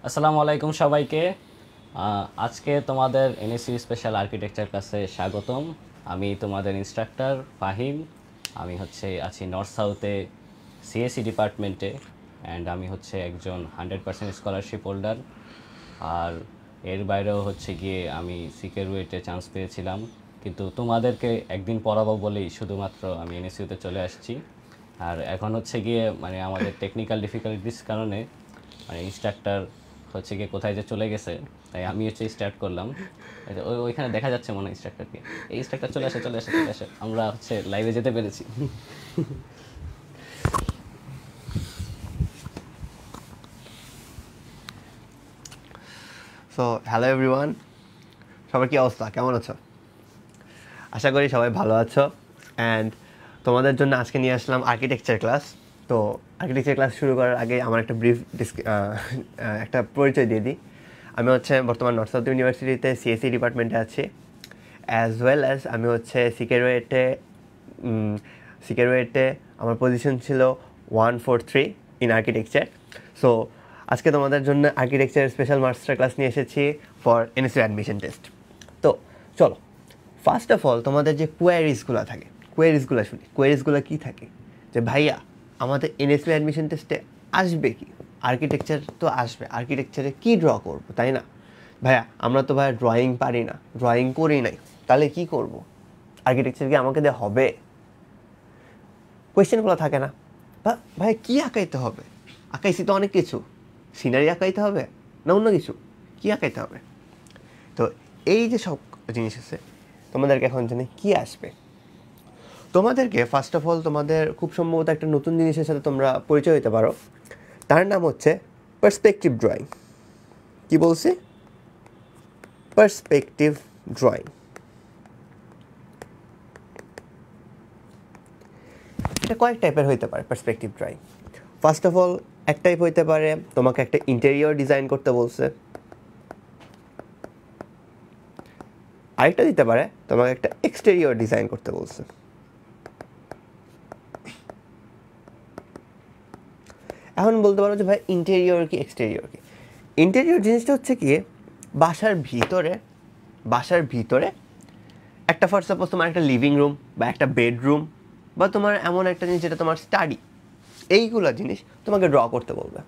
আসসালামু আলাইকুম সবাইকে। আজকে তোমাদের এনএসইউ স্পেশাল আর্কিটেকচার ক্লাসে স্বাগতম। আমি তোমাদের ইনস্ট্রাক্টর ফাহিম। আমি আছি নর্থ সাউথে সিএসসি ডিপার্টমেন্টে, অ্যান্ড আমি একজন 100% স্কলারশিপ হোল্ডার। আর এর বাইরেও গিয়ে আমি সিকেরুয়েটে চান্স পেয়েছিলাম, কিন্তু তোমাদেরকে একদিন পড়াবো বলেই শুধুমাত্র আমি এনএসইউতে চলে আসছি। আর এখন গিয়ে মানে আমাদের টেকনিক্যাল ডিফিকাল্টিস কারণে মানে ইনস্ট্রাক্টর গিয়ে কোথায় যে চলে গেছে, তাই আমি স্টার্ট করলাম। এই যে ওইখানে দেখা যাচ্ছে মনে হয় ইনস্ট্রাক্টরকে। এই ইনস্ট্রাক্টর চলে আসে চলে আসে চলে আসে, আমরা লাইভে যেতে পেরেছি। সো হ্যালো এভরিওয়ান, সবার কি অবস্থা, কেমন আছো? আশা করি সবাই ভালো আছো। অ্যান্ড তোমাদের জন্য আজকে নিয়ে আসলাম আর্কিটেকচার ক্লাস। তো আর্কিটেকচার ক্লাস শুরু করার আগে আমার একটা ব্রিফ একটা পরিচয় দিয়ে দিই। আমি বর্তমান নর্থ সাউথ ইউনিভার্সিটিতে সিএসসি ডিপার্টমেন্টে আছি, অ্যাজ ওয়েল অ্যাজ আমি সিকেরুয়েটে আমার পজিশন ছিল 143 ইন আর্কিটেকচার। সো আজকে তোমাদের জন্য আর্কিটেকচার স্পেশাল মাস্টার ক্লাস নিয়ে এসেছি ফর এনএসইউ অ্যাডমিশন টেস্ট। তো চলো, ফার্স্ট অফ অল তোমাদের যে কোয়ারিজগুলো থাকে, কোয়ারিজগুলো শুনি। কোয়ারিজগুলো কী থাকে? যে ভাইয়া আমাদের এনএসইউ অ্যাডমিশন টেস্টে আসবে কি? আর্কিটেকচার তো আসবে, আর্কিটেকচারে কী ড্র করব, তাই না? ভাইয়া আমরা তো ভাইয়া ড্রয়িং পারি না, ড্রয়িং করি নাই, তাহলে কি করব? আর্কিটেকচার কি আমাকে দিয়ে হবে? কোয়েশ্চেনগুলো থাকে না? বা ভাই কী আঁকাইতে হবে? আঁকাইছি তো অনেক কিছু, সিনারি আঁকাইতে হবে না অন্য কিছু, কী আঁকাইতে হবে? তো এই যে সব জিনিস আছে, তোমাদেরকে এখন জানি কী আসবে। তোমাদেরকে ফার্স্ট অফ অল তোমাদের খুব সম্ভবত একটা নতুন জিনিসের সাথে তোমরা পরিচয় হতে পারো। তার নাম হচ্ছে পার্সপেক্টিভ ড্রয়িং। কি বলছি? Perspective drawing. এটা কয়েক টাইপের হইতে পারে perspective drawing. First of all এক টাইপ হইতে পারে তোমাকে একটা ইন্টেরিয়র ডিজাইন করতে বলছে। আরেকটা দিতে পারে তোমাকে একটা এক্সটেরিয়র ডিজাইন করতে বলছে। এখন বলতে পারো যে ভাই ইন্টেরিয়র কি এক্সটেরিয়র কি? ইন্টেরিয়র জিনিসটা হচ্ছে কি, বাসার ভিতরে একটা ফার্স্ট সাপোজ তোমার একটা লিভিং রুম বা একটা বেডরুম বা তোমার এমন একটা জিনিস যেটা তোমার স্টাডি, এইগুলো জিনিস তোমাকে ড্র করতে বলবে।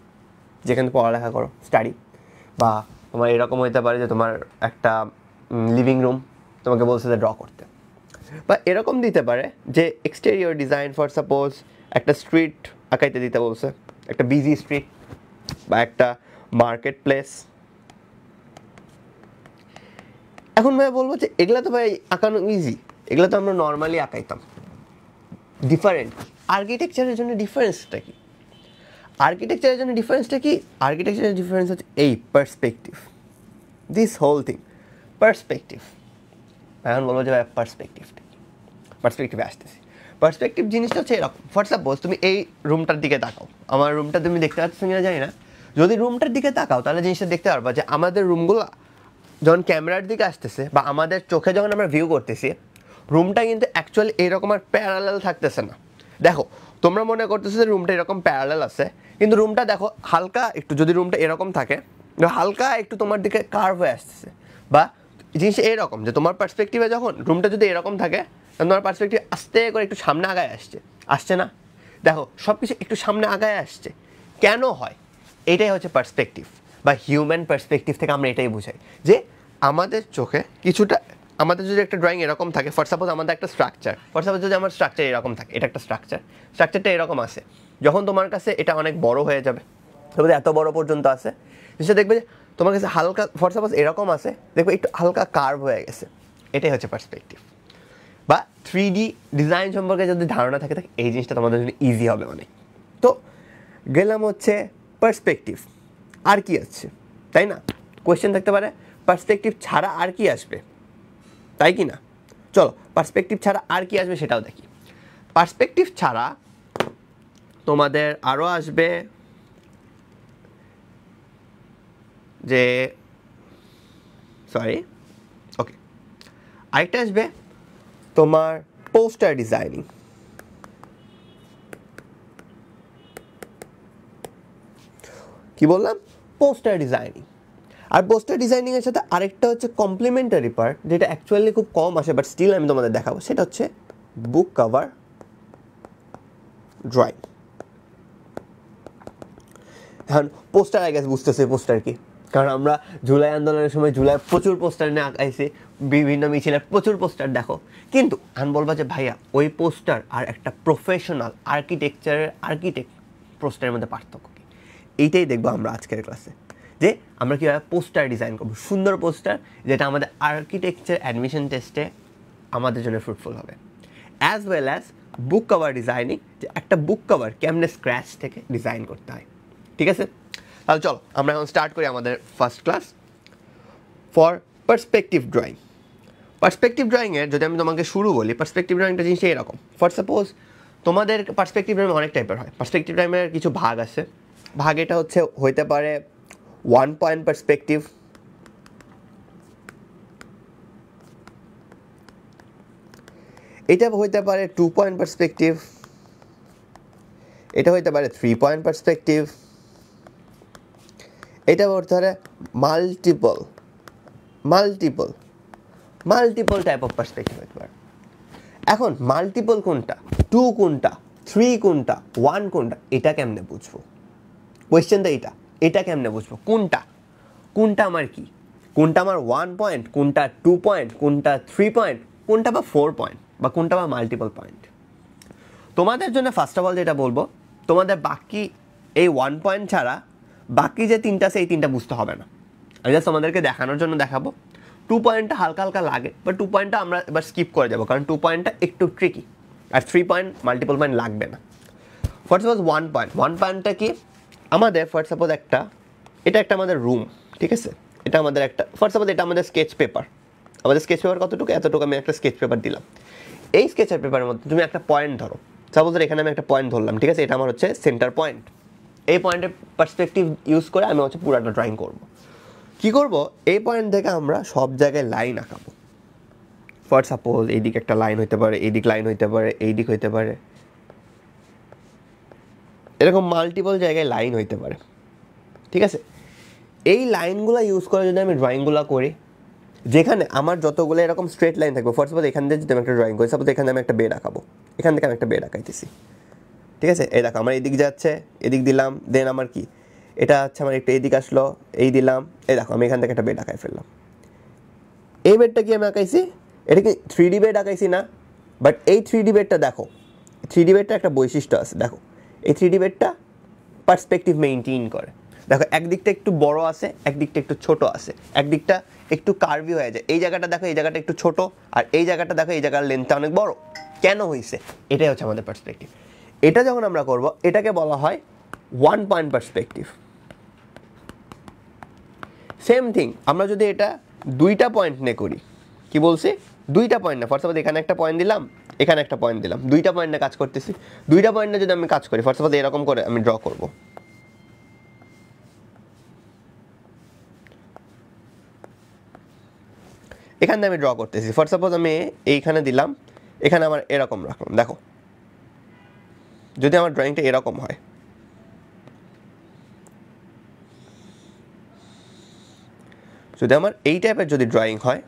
যেখানে পড়ালেখা করো, স্টাডি, বা তোমার এরকম হইতে পারে যে তোমার একটা লিভিং রুম তোমাকে বলছে যে ড্র করতে, বা এরকম দিতে পারে যে এক্সটেরিয়র ডিজাইন ফর সাপোজ একটা স্ট্রিট আঁকাইতে দিতে বলছে, একটা বিজি স্ট্রিট বা একটা মার্কেট প্লেস। এখন ভাই বলবো যে এগুলা তো ভাই আঁকানো ইজি, এগুলো তো আমরা নর্মালি আঁকাইতাম। ডিফারেন্ট আর্কিটেকচারের জন্য ডিফারেন্সটা কি? আর্কিটেকচারের ডিফারেন্স হচ্ছে এই perspective, this whole thing perspective. এখন বলবো যে ভাই পার্সপেক্টিভে আসতেছি। পার্সপেক্টিভ জিনিসটা হচ্ছে এরকম, ফর সাপোজ তুমি এই রুমটার দিকে তাকাও, আমার রুমটা তুমি দেখতে পাচ্ছ কিনা জানি না, যদি রুমটার দিকে তাকাও তাহলে জিনিসটা দেখতে পারবা যে আমাদের রুমগুলো যখন ক্যামেরার দিকে আসতেছে বা আমাদের চোখে যখন আমরা ভিউ করতেছি, রুমটা কিন্তু অ্যাকচুয়ালি এরকম আর প্যারালাল থাকতেছে না। দেখো, তোমরা মনে করতেছো যে রুমটা এরকম প্যারালাল আছে, কিন্তু রুমটা দেখো হালকা একটু, যদি রুমটা এরকম থাকে হালকা একটু তোমার দিকে কার্ভ হয়ে আসতেছে। বা জিনিস এরকম যে তোমার পার্সপেক্টিভে যখন রুমটা যদি এরকম থাকে, তখন তোমার পার্সপেক্টিভ আস্তে করে একটু সামনে আগায় আসছে না? দেখো সব কিছু একটু সামনে আগায় আসছে, কেন হয়? এটাই হচ্ছে পার্সপেক্টিভ বা হিউম্যান পার্সপেক্টিভ থেকে আমরা এটাই বুঝাই যে আমাদের চোখে কিছুটা, আমাদের যদি একটা ড্রয়িং এরকম থাকে, ফর সাপোজ আমাদের একটা স্ট্রাকচার, যদি আমার স্ট্রাকচার এরকম থাকে, এটা একটা স্ট্রাকচারটা এরকম আছে, যখন তোমার কাছে এটা অনেক বড় হয়ে যাবে, তবে এত বড় পর্যন্ত আছে, সেটা দেখবে যে তোমার কাছে হালকা, ফর সাপোজ এরকম আছে, দেখবে একটু হালকা কার্ভ হয়ে গেছে। এটাই হচ্ছে পার্সপেক্টিভ। বা 3D ডিজাইন সম্পর্কে যদি ধারণা থাকে এই জিনিসটা তোমাদের জন্য ইজি হবে অনেক। তো গেলাম হচ্ছে পার্সপেক্টিভ, আর কি আছে, তাই না? কোয়েশ্চেন থাকতে পারে পার্সপেক্টিভ ছাড়া আর কি আসবে, তাই কি না? চলো পার্সপেক্টিভ ছাড়া আর কি আসবে সেটাও দেখি। পার্সপেক্টিভ ছাড়া তোমাদের আরও আসবে যে, সরি, ওকে, আরেকটা আসবে তোমার পোস্টার ডিজাইনিং। কি বললাম? Poster designing. আর পোস্টার ডিজাইনিংয়ের সাথে আরেকটা হচ্ছে কমপ্লিমেন্টারি পার্ট, যেটা অ্যাকচুয়ালি খুব কম আসে, বাট স্টিল আমি তোমাদের দেখাবো, সেটা হচ্ছে বুক কভার ড্রয়িং। এখন পোস্টার আই গেস বুঝতেছে পোস্টার কি, কারণ আমরা জুলাই আন্দোলনের সময় জুলাই প্রচুর পোস্টার নিয়ে আঁকাইছি, বিভিন্ন মিছিলের প্রচুর পোস্টার দেখো, কিন্তু আমি বলবো যে ভাইয়া ওই পোস্টার আর একটা প্রফেশনাল আর্কিটেক্ট পোস্টারের মধ্যে পার্থক্য কী, এইটাই দেখবো আমরা আজকের ক্লাসে, যে আমরা কীভাবে পোস্টার ডিজাইন করবো, সুন্দর পোস্টার যেটা আমাদের আর্কিটেকচার অ্যাডমিশন টেস্টে আমাদের জন্য ফ্রুটফুল হবে, অ্যাজ ওয়েল অ্যাজ বুক কভার ডিজাইনিং, যে একটা বুক কভার কেমনে স্ক্র্যাচ থেকে ডিজাইন করতে হয়। ঠিক আছে, তাহলে চলো আমরা এখন স্টার্ট করি আমাদের first class for perspective drawing. Perspective ড্রয়িংয়ের যদি আমি তোমাকে শুরু বলি, পার্সপেক্টিভ ড্রয়িংটা জিনিসটা এরকম। ফর সাপোজ তোমাদের পার্সপেক্টিভ ড্রয়িং অনেক টাইপের হয়, পার্সপেক্টিভ ড্রয়িংয়ের কিছু ভাগ আছে, ভাগ এটা হচ্ছে হইতে পারে 1 পয়েন্ট পার্সপেক্টিভ, এটা হইতে পারে 2 পয়েন্ট পার্সপেক্টিভ, এটা হইতে পারে 3 পয়েন্ট পার্সপেক্টিভ, এটা হতে পারে মাল্টিপল টাইপ অফ পার্সপেক্টিভ হতে পারে। এখন মাল্টিপল কোনটা, 2 কোনটা, 3 কোনটা, 1 কোনটা, এটা কেমনে বুঝবো? কোয়েশ্চেনটা এটা কেমনে বুঝবো কোনটা আমার কি, কোনটা আমার 1 পয়েন্ট, কোনটা 2 পয়েন্ট, কোনটা 3 পয়েন্ট, কোনটা বা 4 পয়েন্ট, বা কোনটা বা মাল্টিপল পয়েন্ট। তোমাদের জন্য ফার্স্ট অফ অল যেটা বলবো, তোমাদের বাকি এই 1 পয়েন্ট ছাড়া বাকি যে 3টা আছে এই 3টা বুঝতে হবে না, আমি জাস্ট তোমাদেরকে দেখানোর জন্য দেখাবো। 2 পয়েন্টটা হালকা হালকা লাগে, বাট 2 পয়েন্টটা আমরা এবার স্কিপ করে যাবো, কারণ 2 পয়েন্টটা একটু ট্রিকি, আর 3 পয়েন্ট মাল্টিপল পয়েন্ট লাগবে না। ফর সাপোজ 1 পয়েন্টটা কি আমাদের, ফর সাপোজ এটা একটা আমাদের রুম, ঠিক আছে, এটা আমাদের একটা, ফর সাপোজ এটা আমাদের স্কেচ পেপার, আমাদের স্কেচ পেপার কতটুকু, এতটুকু আমি একটা স্কেচ পেপার দিলাম। এই স্কেচের পেপারের মধ্যে তুমি একটা পয়েন্ট ধরো, সাপোজ এখানে আমি একটা পয়েন্ট ধরলাম, ঠিক আছে, এটা আমার হচ্ছে সেন্টার পয়েন্ট। এই পয়েন্টের পার্সপেক্টিভ ইউজ করে আমি হচ্ছে পুরাটা ড্রয়িং করব। কি করব, এই পয়েন্ট থেকে আমরা সব জায়গায় লাইন আঁকাবো। ফর সাপোজ এইদিকে একটা লাইন হইতে পারে, এইদিক লাইন হইতে পারে, এইদিক হইতে পারে, এরকম মাল্টিপল জায়গায় লাইন হইতে পারে, ঠিক আছে। এই লাইনগুলো ইউজ করে যদি আমি ড্রয়িংগুলো করি, যেখানে আমার যতগুলো এরকম স্ট্রেট লাইন থাকবে, ফর সাপোজ এখান থেকে যদি আমি একটা ড্রয়িং করি, সাপোজ এখানে আমি একটা বেড আঁকাবো, এখান থেকে আমি একটা বেড আঁকাইতেছি, ঠিক আছে, এই দেখো আমার এদিক যাচ্ছে, এদিক দিলাম, দেন আমার কি এটা হচ্ছে আমার একটু এইদিক আসলো, এই দিলাম, এই দেখো আমি এখান থেকে একটা বেড আঁকাই ফেললাম। এই বেডটা কি আমি আঁকাইছি, এটা কি 3D বেড আঁকাইছি না, বাট এই 3D বেডটা দেখো, 3D বেডটা একটা বৈশিষ্ট্য আছে, দেখো এই 3D বেডটা পার্সপেক্টিভ মেইনটেইন করে। দেখো একদিকটা একটু বড় আছে, একদিকটা একটু ছোট আছে, একদিকটা একটু কার্ভি হয়ে যায়, এই জায়গাটা দেখো এই জায়গাটা একটু ছোট, আর এই জায়গাটা দেখো এই জায়গার লেন্থটা অনেক বড়, কেন হয়েছে? এটাই হচ্ছে আমাদের পার্সপেক্টিভ। এটা যখন আমরা করব, এটাকে বলা হয় 1 পয়েন্ট পার্সপেক্টিভ। সেম থিং আমরা যদি এটা 2টা পয়েন্ট নিয়ে করি, কি বলছি, 2টা পয়েন্ট না, ফর সাপোজ এখানে একটা পয়েন্ট দিলাম, এখানে একটা পয়েন্ট দিলাম, 2টা পয়েন্ট নিয়ে কাজ করতেছি, 2টা পয়েন্ট নিয়ে যদি আমি কাজ করি, ফর সাপোজ এরকম করে আমি ড্র করব, এখানে আমি ড্র করতেছি, ফর সাপোজ আমি এইখানে দিলাম, এখানে আমার এরকম রাখলাম, দেখো যদি আমার ড্রয়িংটা এরকম হয়, যদি আমার এই টাইপের যদি ড্রয়িং হয়,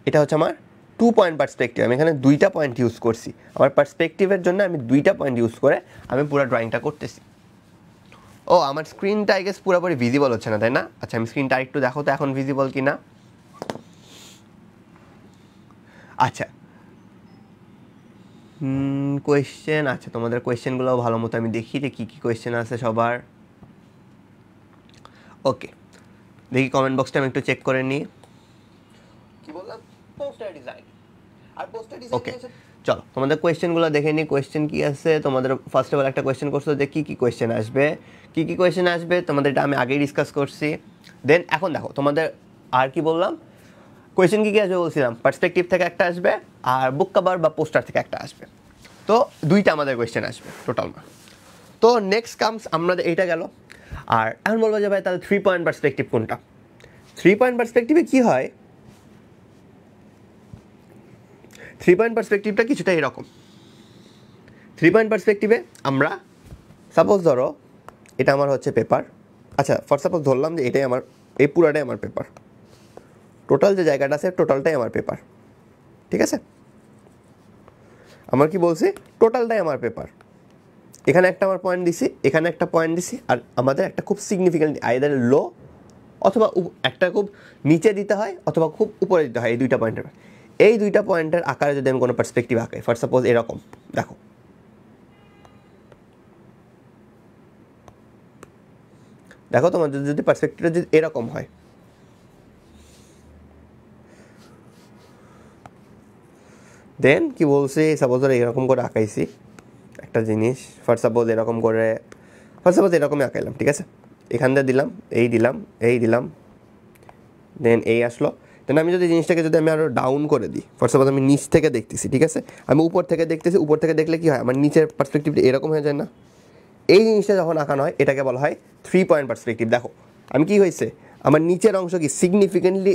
এটা হচ্ছে আমার 2 পয়েন্ট পার্সপেক্টিভ। আমি এখানে 2টা পয়েন্ট ইউজ করছি, আমার পার্সপেক্টিভের জন্য আমি 2টা পয়েন্ট ইউজ করে আমি পুরো ড্রয়িংটা করতেছি। ও আমার স্ক্রিনটা আই গেস পুরোপুরি ভিজিবল হচ্ছে না, তাই না? আচ্ছা আমি স্ক্রিনটা একটু দেখো তো এখন ভিজিবল কি না। আচ্ছা কোয়েশ্চেন, আচ্ছা তোমাদের কোয়েশ্চেনগুলো ভালো মতো আমি দেখি যে কী কী কোয়েশ্চেন আছে সবার। ওকে দেখি কমেন্ট বক্সটা আমি একটু চেক করে নিই। কি বললাম, পোস্টার ডিজাইন আর পোস্টার ডিজাইন। ওকে চলো তোমাদের কোয়েশ্চেনগুলো দেখে নিই, কোয়েশ্চেন কি আছে তোমাদের। ফার্স্ট অফ অল একটা কোয়েশ্চেন করছো যে কী কী কোয়েশ্চেন আসবে, তোমাদের এটা আমি আগেই ডিসকাস করছি। দেন এখন দেখো তোমাদের আর কি বললাম, কোয়েশ্চেন কী আসবে বলছিলাম, পার্সপেক্টিভ থেকে একটা আসবে আর বুক কভার বা পোস্টার থেকে একটা আসবে, তো 2টা আমাদের কোয়েশ্চেন আসবে টোটাল না। তো নেক্সট কামস আমাদের এইটা গেল। আর এখন বলবো যে ভাই তাহলে 3 পয়েন্ট পার্সপেক্টিভ কোনটা? 3 পয়েন্ট পার্সপেক্টিভে কী হয়, 3 পয়েন্ট পার্সপেক্টিভটা কিছুটা এরকম। 3 পয়েন্ট পার্সপেক্টিভে আমরা সাপোজ ধরো এটা আমার হচ্ছে পেপার, আচ্ছা ফর সাপোজ ধরলাম যে এটাই আমার, এই পুরাটাই আমার পেপার, টোটাল যে জায়গাটা আছে টোটালটাই আমার পেপার, ঠিক আছে? আমার কি বলছি, টোটালটাই আমার পেপার। এখানে একটা আমার পয়েন্ট দিছি, এখানে একটা পয়েন্ট দিছি, আর আমাদের একটা খুব সিগনিফিক্যান্ট আইদার লো অথবা একটা খুব নিচে দিতে হয় অথবা খুব উপরে দিতে হয়, এই দুইটা পয়েন্টের। এই দুইটা পয়েন্টের আকারে যদি আমি কোনো পার্সপেক্টিভ আঁকাই, ফর সাপোজ এরকম, দেখো দেখো তোমাদের যদি পার্সপেক্টিভটা যদি এরকম হয়, দেন কি বলছি, সাপোজ ধরো এরকম করে আঁকাইছি একটা জিনিস, ফর সাপোজ এরকম করে, ফর সাপোজ এরকমই আঁকাইলাম, ঠিক আছে? এখান দিয়ে দিলাম, এই দিলাম, এই দিলাম, দেন এই আসলো। দেন আমি যদি জিনিসটাকে যদি আমি আরও ডাউন করে দিই, ফর সাপোজ আমি নিচ থেকে দেখতেছি, ঠিক আছে? আমি উপর থেকে দেখতেছি, উপর থেকে দেখলে কি হয়, আমার নিচের পার্সপেক্টিভটা এরকম হয়ে যায় না? এই জিনিসটা যখন আঁকানো হয় এটাকে বলা হয় 3 পয়েন্ট পার্সপেক্টিভ। দেখো আমি কি হয়েছে, আমার নিচের অংশ কি সিগনিফিকেন্টলি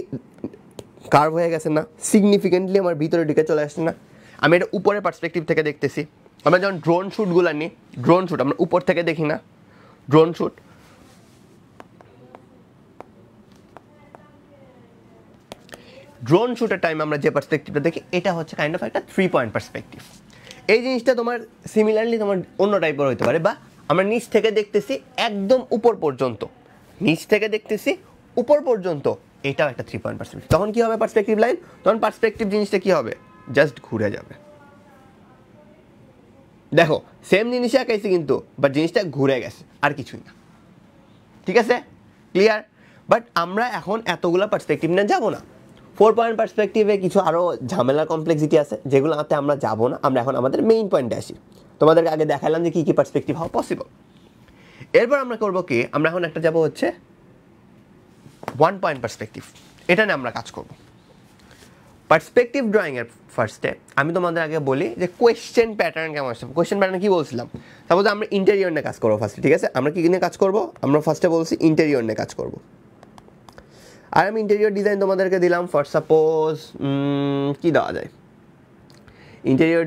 কার্ভ হয়ে গেছে না, সিগনিফিকেন্টলি আমার ভিতরে ঢুকে চলে আসছে না? আমি এটা উপরের পার্সপেক্টিভ থেকে দেখতেছি। আমরা যখন ড্রোন শ্যুটগুলো নিই, ড্রোন শ্যুট আমরা উপর থেকে দেখি না, ড্রোন শ্যুট ড্রোন শ্যুটের টাইম আমরা যে পার্সপেক্টিভটা দেখি এটা হচ্ছে কাইন্ড অফ একটা 3 পয়েন্ট পার্সপেক্টিভ। এই জিনিসটা তোমার সিমিলারলি তোমার অন্য টাইপের হতে পারে, বা আমরা নিচ থেকে দেখতেছি একদম উপর পর্যন্ত, নিচ থেকে দেখতেছি উপর পর্যন্ত, এটাও একটা 3 পয়েন্ট পার্সপেক্টিভ। তখন কি হবে পার্সপেক্টিভ লাইন, তখন পার্সপেক্টিভ জিনিসটা কি হবে, জাস্ট ঘুরে যাবে। দেখো সেম জিনিসই আঁকাইছি কিন্তু বাট জিনিসটা ঘুরে গেছে, আর কিছুই না, ঠিক আছে? ক্লিয়ার? বাট আমরা এখন এতগুলো পার্সপেক্টিভ নিয়ে যাবো না। 4 পয়েন্ট পার্সপেক্টিভে কিছু আরও ঝামেলার কমপ্লেক্সিটি আছে যেগুলোতে আমরা যাবো না, আমরা এখন আমাদের মেইন পয়েন্টে আসি। তোমাদেরকে আগে দেখালাম যে কী কী পার্সপেক্টিভ হওয়া পসিবল। এরপর আমরা করবো কি, আমরা এখন একটা যাবো হচ্ছে 1 পয়েন্ট পার্সপেক্টিভ, এটা নিয়ে আমরা কাজ করব। পার্সপেক্টিভ ড্রয়িংয়ের ফার্স্টে আমি তোমাদের আগে বলি যে কোয়েশ্চেন প্যাটার্ন কেমন আসছে। কোয়েশ্চেন প্যাটার্ন কী বলছিলাম, সাপোজ আমরা ইন্টেরিয়র নিয়ে কাজ করবো ফার্স্টে, ঠিক আছে? আমরা কী নিয়ে কাজ করবো, আমরা ফার্স্টে বলছি ইন্টেরিয়র নিয়ে কাজ করবো। আর আমি ইন্টেরিয়র ডিজাইন তোমাদেরকে দিলাম, ফর সাপোজ কী দেওয়া যায় ইন্টেরিয়র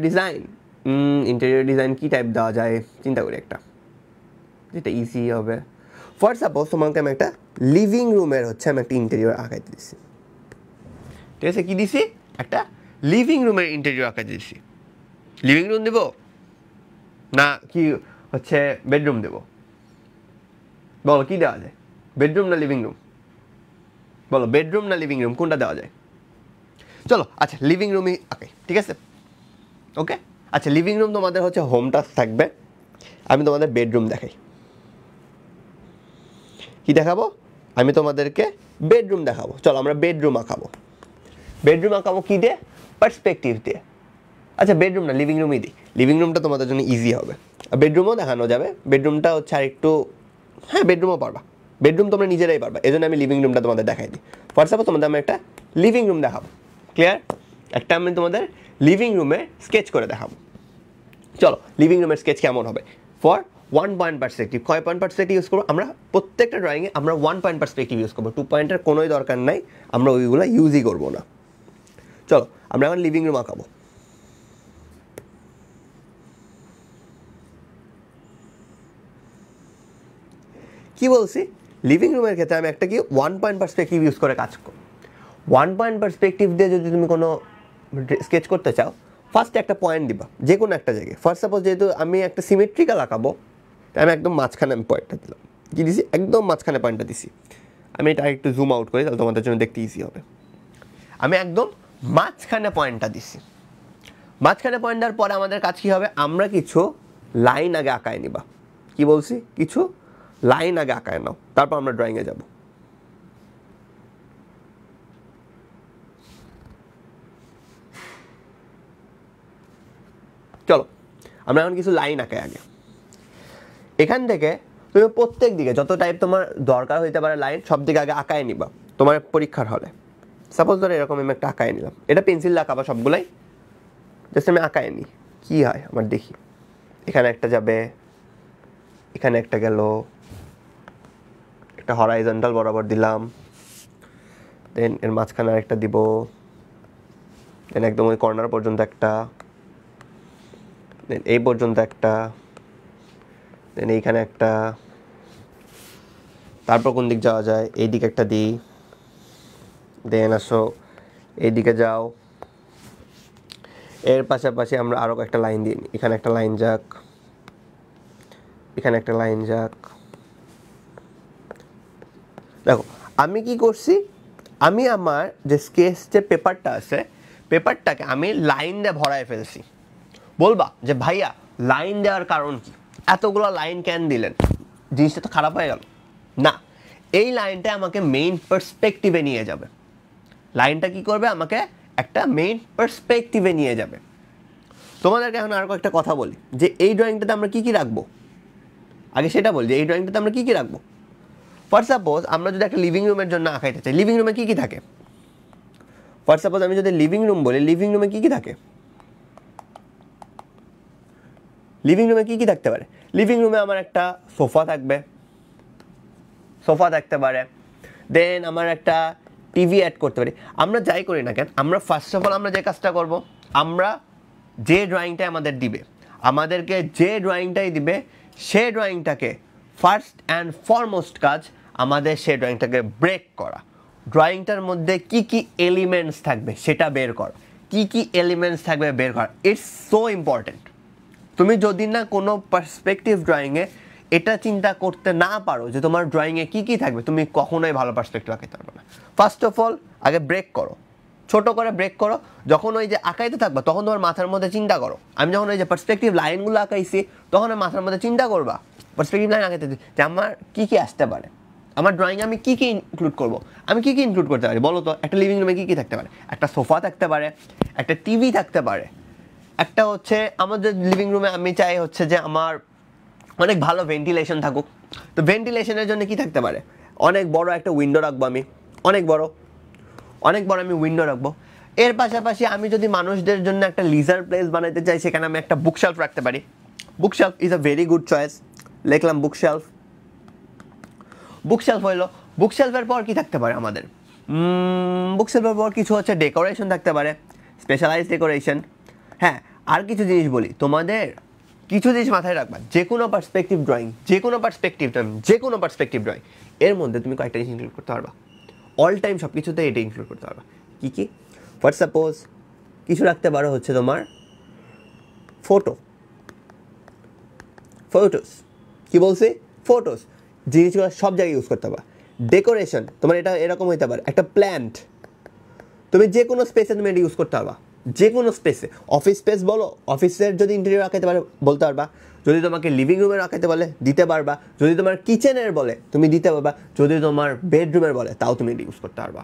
ডিজাইন কী টাইপ দেওয়া যায়, চিন্তা করি একটা যেটা ইজি হবে। ফর সাপোজ তোমাকে আমি একটা লিভিং রুমের হচ্ছে আমি একটা ইন্টেরিয়র আঁকাইতে দিচ্ছি, ঠিক আছে? কী দিছি, একটা লিভিং রুমের ইন্টেরিয়র আঁকাইতে দিচ্ছি। লিভিং রুম দেবো না কি হচ্ছে বেডরুম দেবো, বলো কী দেওয়া যায়, বেডরুম না লিভিং রুম? বলো বেডরুম না লিভিং রুম, কোনটা দেওয়া যায়? চলো আচ্ছা লিভিং রুমই আঁকাই, ঠিক আছে? ওকে আচ্ছা লিভিং রুম তোমাদের হচ্ছে হোম টাচ থাকবে, আমি তোমাদের বেডরুম দেখাই। কি দেখাবো, আমি তোমাদেরকে বেডরুম দেখাবো। চলো আমরা বেডরুম আঁকাবো। বেডরুম আঁকাবো কী দিয়ে, পার্সপেক্টিভ দিয়ে। আচ্ছা বেডরুম না লিভিং রুমই দিই, লিভিং রুমটা তোমাদের জন্য ইজি হবে, বেডরুমও দেখানো যাবে। বেডরুমটা হচ্ছে আর একটু, হ্যাঁ বেডরুমও পারবা, বেডরুম তোমরা নিজেরাই পারবা, এই জন্য আমি লিভিং রুমটা তোমাদের দেখাই দিই। ফর সাপোজ তোমাদের আমি একটা লিভিং রুম দেখাবো, ক্লিয়ার? একটা আমি তোমাদের লিভিং রুমে স্কেচ করে দেখাবো। চলো লিভিং রুমের স্কেচ কেমন হবে, ফর 1 পয়েন্ট পার্সপেক্টিভ। কয় পয়েন্ট পার্সপেক্টিভ ইউজ করবো আমরা, প্রত্যেকটা ড্রয়িংয়ে আমরা 1 পয়েন্ট পার্সপেক্টিভ ইউজ করবো, 2 পয়েন্টের কোনোই দরকার নাই, আমরা ওইগুলো ইউজই করবো না। চলো আমরা এখন লিভিং রুম আঁকাবো। কি বলছি, লিভিং রুমের ক্ষেত্রে আমি একটা কি 1 পয়েন্ট পার্সপেক্টিভ ইউজ করে কাজ করব। 1 পয়েন্ট পার্সপেক্টিভ দিয়ে যদি তুমি কোনো স্কেচ করতে চাও, ফার্স্ট একটা পয়েন্ট দিবা যে কোনো একটা জায়গায়। ফার্স্ট সাপোজ যেহেতু আমি একটা সিমেট্রিক্যাল আঁকাবো, তাই আমি একদম মাঝখানে আমি পয়েন্টটা দিলাম। কী দিছি, একদম মাঝখানে পয়েন্টটা দিছি। আমি এটা একটু জুম আউট করি তাহলে তোমাদের জন্য দেখতে ইজি হবে। আমি একদম মাঝখানে পয়েন্টটা দিছি। মাঝখানে পয়েন্ট দেওয়ার পরে আমাদের কাজ কী হবে, আমরা কিছু লাইন আগে আঁকায় নিবা। কি বলছি, কিছু লাইন আগে আঁকায় নাও, তারপর আমরা ড্রয়িংয়ে যাব। চলো আমরা এখন কিছু লাইন আঁকাই আগে। এখান থেকে তুমি প্রত্যেক দিকে যত টাইপ তোমার দরকার হইতে পারে লাইন, সব দিকে আগে আঁকায় নিবা তোমার পরীক্ষার হলে। সাপোজ ধরো এরকম আমি একটা আঁকায় নিলাম, এটা পেন্সিল আঁকাবা সবগুলাই, জাস্ট আমি আঁকায় নিই কী হয় আমার দেখি। এখানে একটা যাবে, এখানে একটা গেল, একটা হরাইজন্টাল বরাবর দিলাম, দেন এর মাঝখানে আরেকটা দিব, দেন একদম ওই কর্নার পর্যন্ত একটা, দেন এই পর্যন্ত একটা, দেন এইখানে একটা, তারপর কোন দিক যাওয়া যায়, এই দিকে একটা দিই, দেন আসো এইদিকে যাও, এর পাশাপাশি আমরা আরও একটা লাইন দিই, এখানে একটা লাইন যাক, এখানে একটা লাইন যাক। দেখো আমি কি করছি, আমি আমার যে স্কেচ যে পেপারটা আছে পেপারটাকে আমি লাইন দিয়ে ভরায় ফেলছি। বলবা যে ভাইয়া লাইন দেওয়ার কারণ কি, এতগুলো লাইন কেন দিলেন, জিনিসটা তো খারাপ হয়ে গেল না। এই লাইনটা আমাকে মেইন পার্সপেক্টিভে নিয়ে যাবে, লাইনটা কি করবে আমাকে একটা মেইন পার্সপেক্টিভে নিয়ে যাবে। তোমাদেরকে এখন আর কয়েকটা কথা বলি যে এই ড্রয়িংটাতে আমরা কি কি রাখবো, আগে সেটা বলি যে এই ড্রয়িংটাতে আমরা কি কি রাখবো। ফর সাপোজ আমরা যদি একটা লিভিং রুমের জন্য আঁকাইতে চাই, লিভিং রুমে কি কি থাকে, ফর সাপোজ আমি যদি লিভিং রুম বলি, লিভিং রুমে কি কি থাকে, লিভিং রুমে কি কি থাকতে পারে, লিভিং রুমে আমার একটা সোফা থাকবে, সোফা থাকতে পারে, দেন আমার একটা টিভি অ্যাড করতে পারি। আমরা যাই করি না কেন, আমরা ফার্স্ট অফ অল আমরা যে কাজটা করব, আমরা যে ড্রয়িংটা আমাদের দিবে, আমাদেরকে যে ড্রয়িংটাই দিবে সে ড্রয়িংটাকে ফার্স্ট অ্যান্ড ফরমোস্ট কাজ আমাদের সেই ড্রয়িংটাকে ব্রেক করা, ড্রয়িংটার মধ্যে কি কি এলিমেন্টস থাকবে সেটা বের করা, কি কি এলিমেন্টস থাকবে বের করা, ইটস সো ইম্পর্টেন্ট। তুমি যদি না কোনো পার্সপেক্টিভ ড্রয়িংয়ে এটা চিন্তা করতে না পারো যে তোমার ড্রয়িংয়ে কী কী থাকবে, তুমি কখনোই ভালো পার্সপেক্টিভ আঁকাইতে পারবে না। ফার্স্ট অফ অল আগে ব্রেক করো, ছোট করে ব্রেক করো। যখন ওই যে আঁকাইতে থাকবা তখন তোমার মাথার মধ্যে চিন্তা করো, আমি যখন ওই যে পার্সপেক্টিভ লাইনগুলো আঁকাইছি তখন মাথার মধ্যে চিন্তা করবা পার্সপেক্টিভ লাইন আঁকাইতে যে আমার কী কী আসতে পারে, আমার ড্রয়িংয়ে আমি কী কী ইনক্লুড করবো, আমি কী কী ইনক্লুড করতে পারি বলো তো। একটা লিভিং রুমে কী কী থাকতে পারে, একটা সোফা থাকতে পারে, একটা টিভি থাকতে পারে, একটা হচ্ছে আমাদের লিভিং রুমে আমি চাই হচ্ছে যে আমার অনেক ভালো ভেন্টিলেশন থাকুক, তো ভেন্টিলেশনের জন্য কি থাকতে পারে, অনেক বড় একটা উইন্ডো রাখবো আমি, অনেক বড় আমি উইন্ডো রাখবো। এর পাশাপাশি আমি যদি মানুষদের জন্য একটা লিজার প্লেস বানাইতে চাই সেখানে আমি একটা বুকশেলফ রাখতে পারি, bookshelf is a very good choice, লিখলাম বুকশেলফ। বুকশেলফ হইলো, বুকশেলফের পর কি থাকতে পারে আমাদের, বুকশেলফের পর কিছু হচ্ছে ডেকোরেশন থাকতে পারে, স্পেশালাইজ ডেকোরেশন। হ্যাঁ আর কিছু জিনিস বলি তোমাদের, কিছু জিনিস মাথায় রাখবা, যে কোনো পার্সপেক্টিভ ড্রয়িং, যে কোনো পার্সপেক্টিভ ড্রয়িং এর মধ্যে তুমি কয়েকটা জিনিস ইনক্লুড করতে পারবা, অল টাইম সব কিছুতে এটা ইনক্লুড করতে পারবা। কী কী, ফর সাপোজ কিছু রাখতে পারো হচ্ছে তোমার ফটোস, কি বলছি, ফটোস, জিনিসগুলো সব জায়গায় ইউজ করতে পারবা। ডেকোরেশন তোমার এটা এরকম হইতে পারে, একটা প্ল্যান্ট, তুমি যে কোনো স্পেসে তুমি এটা ইউজ করতে পারবা, যে কোনো স্পেসে, অফিস স্পেস বলো, অফিসের যদি ইন্টেরিয়র আঁকাইতে পারে বলতে পারবা, যদি তোমাকে লিভিং রুমের আঁকাইতে বলে দিতে পারবা, যদি তোমার কিচেনের বলে তুমি দিতে পারবা, যদি তোমার বেডরুমের বলে তাও তুমি এটা ইউজ করতে পারবা।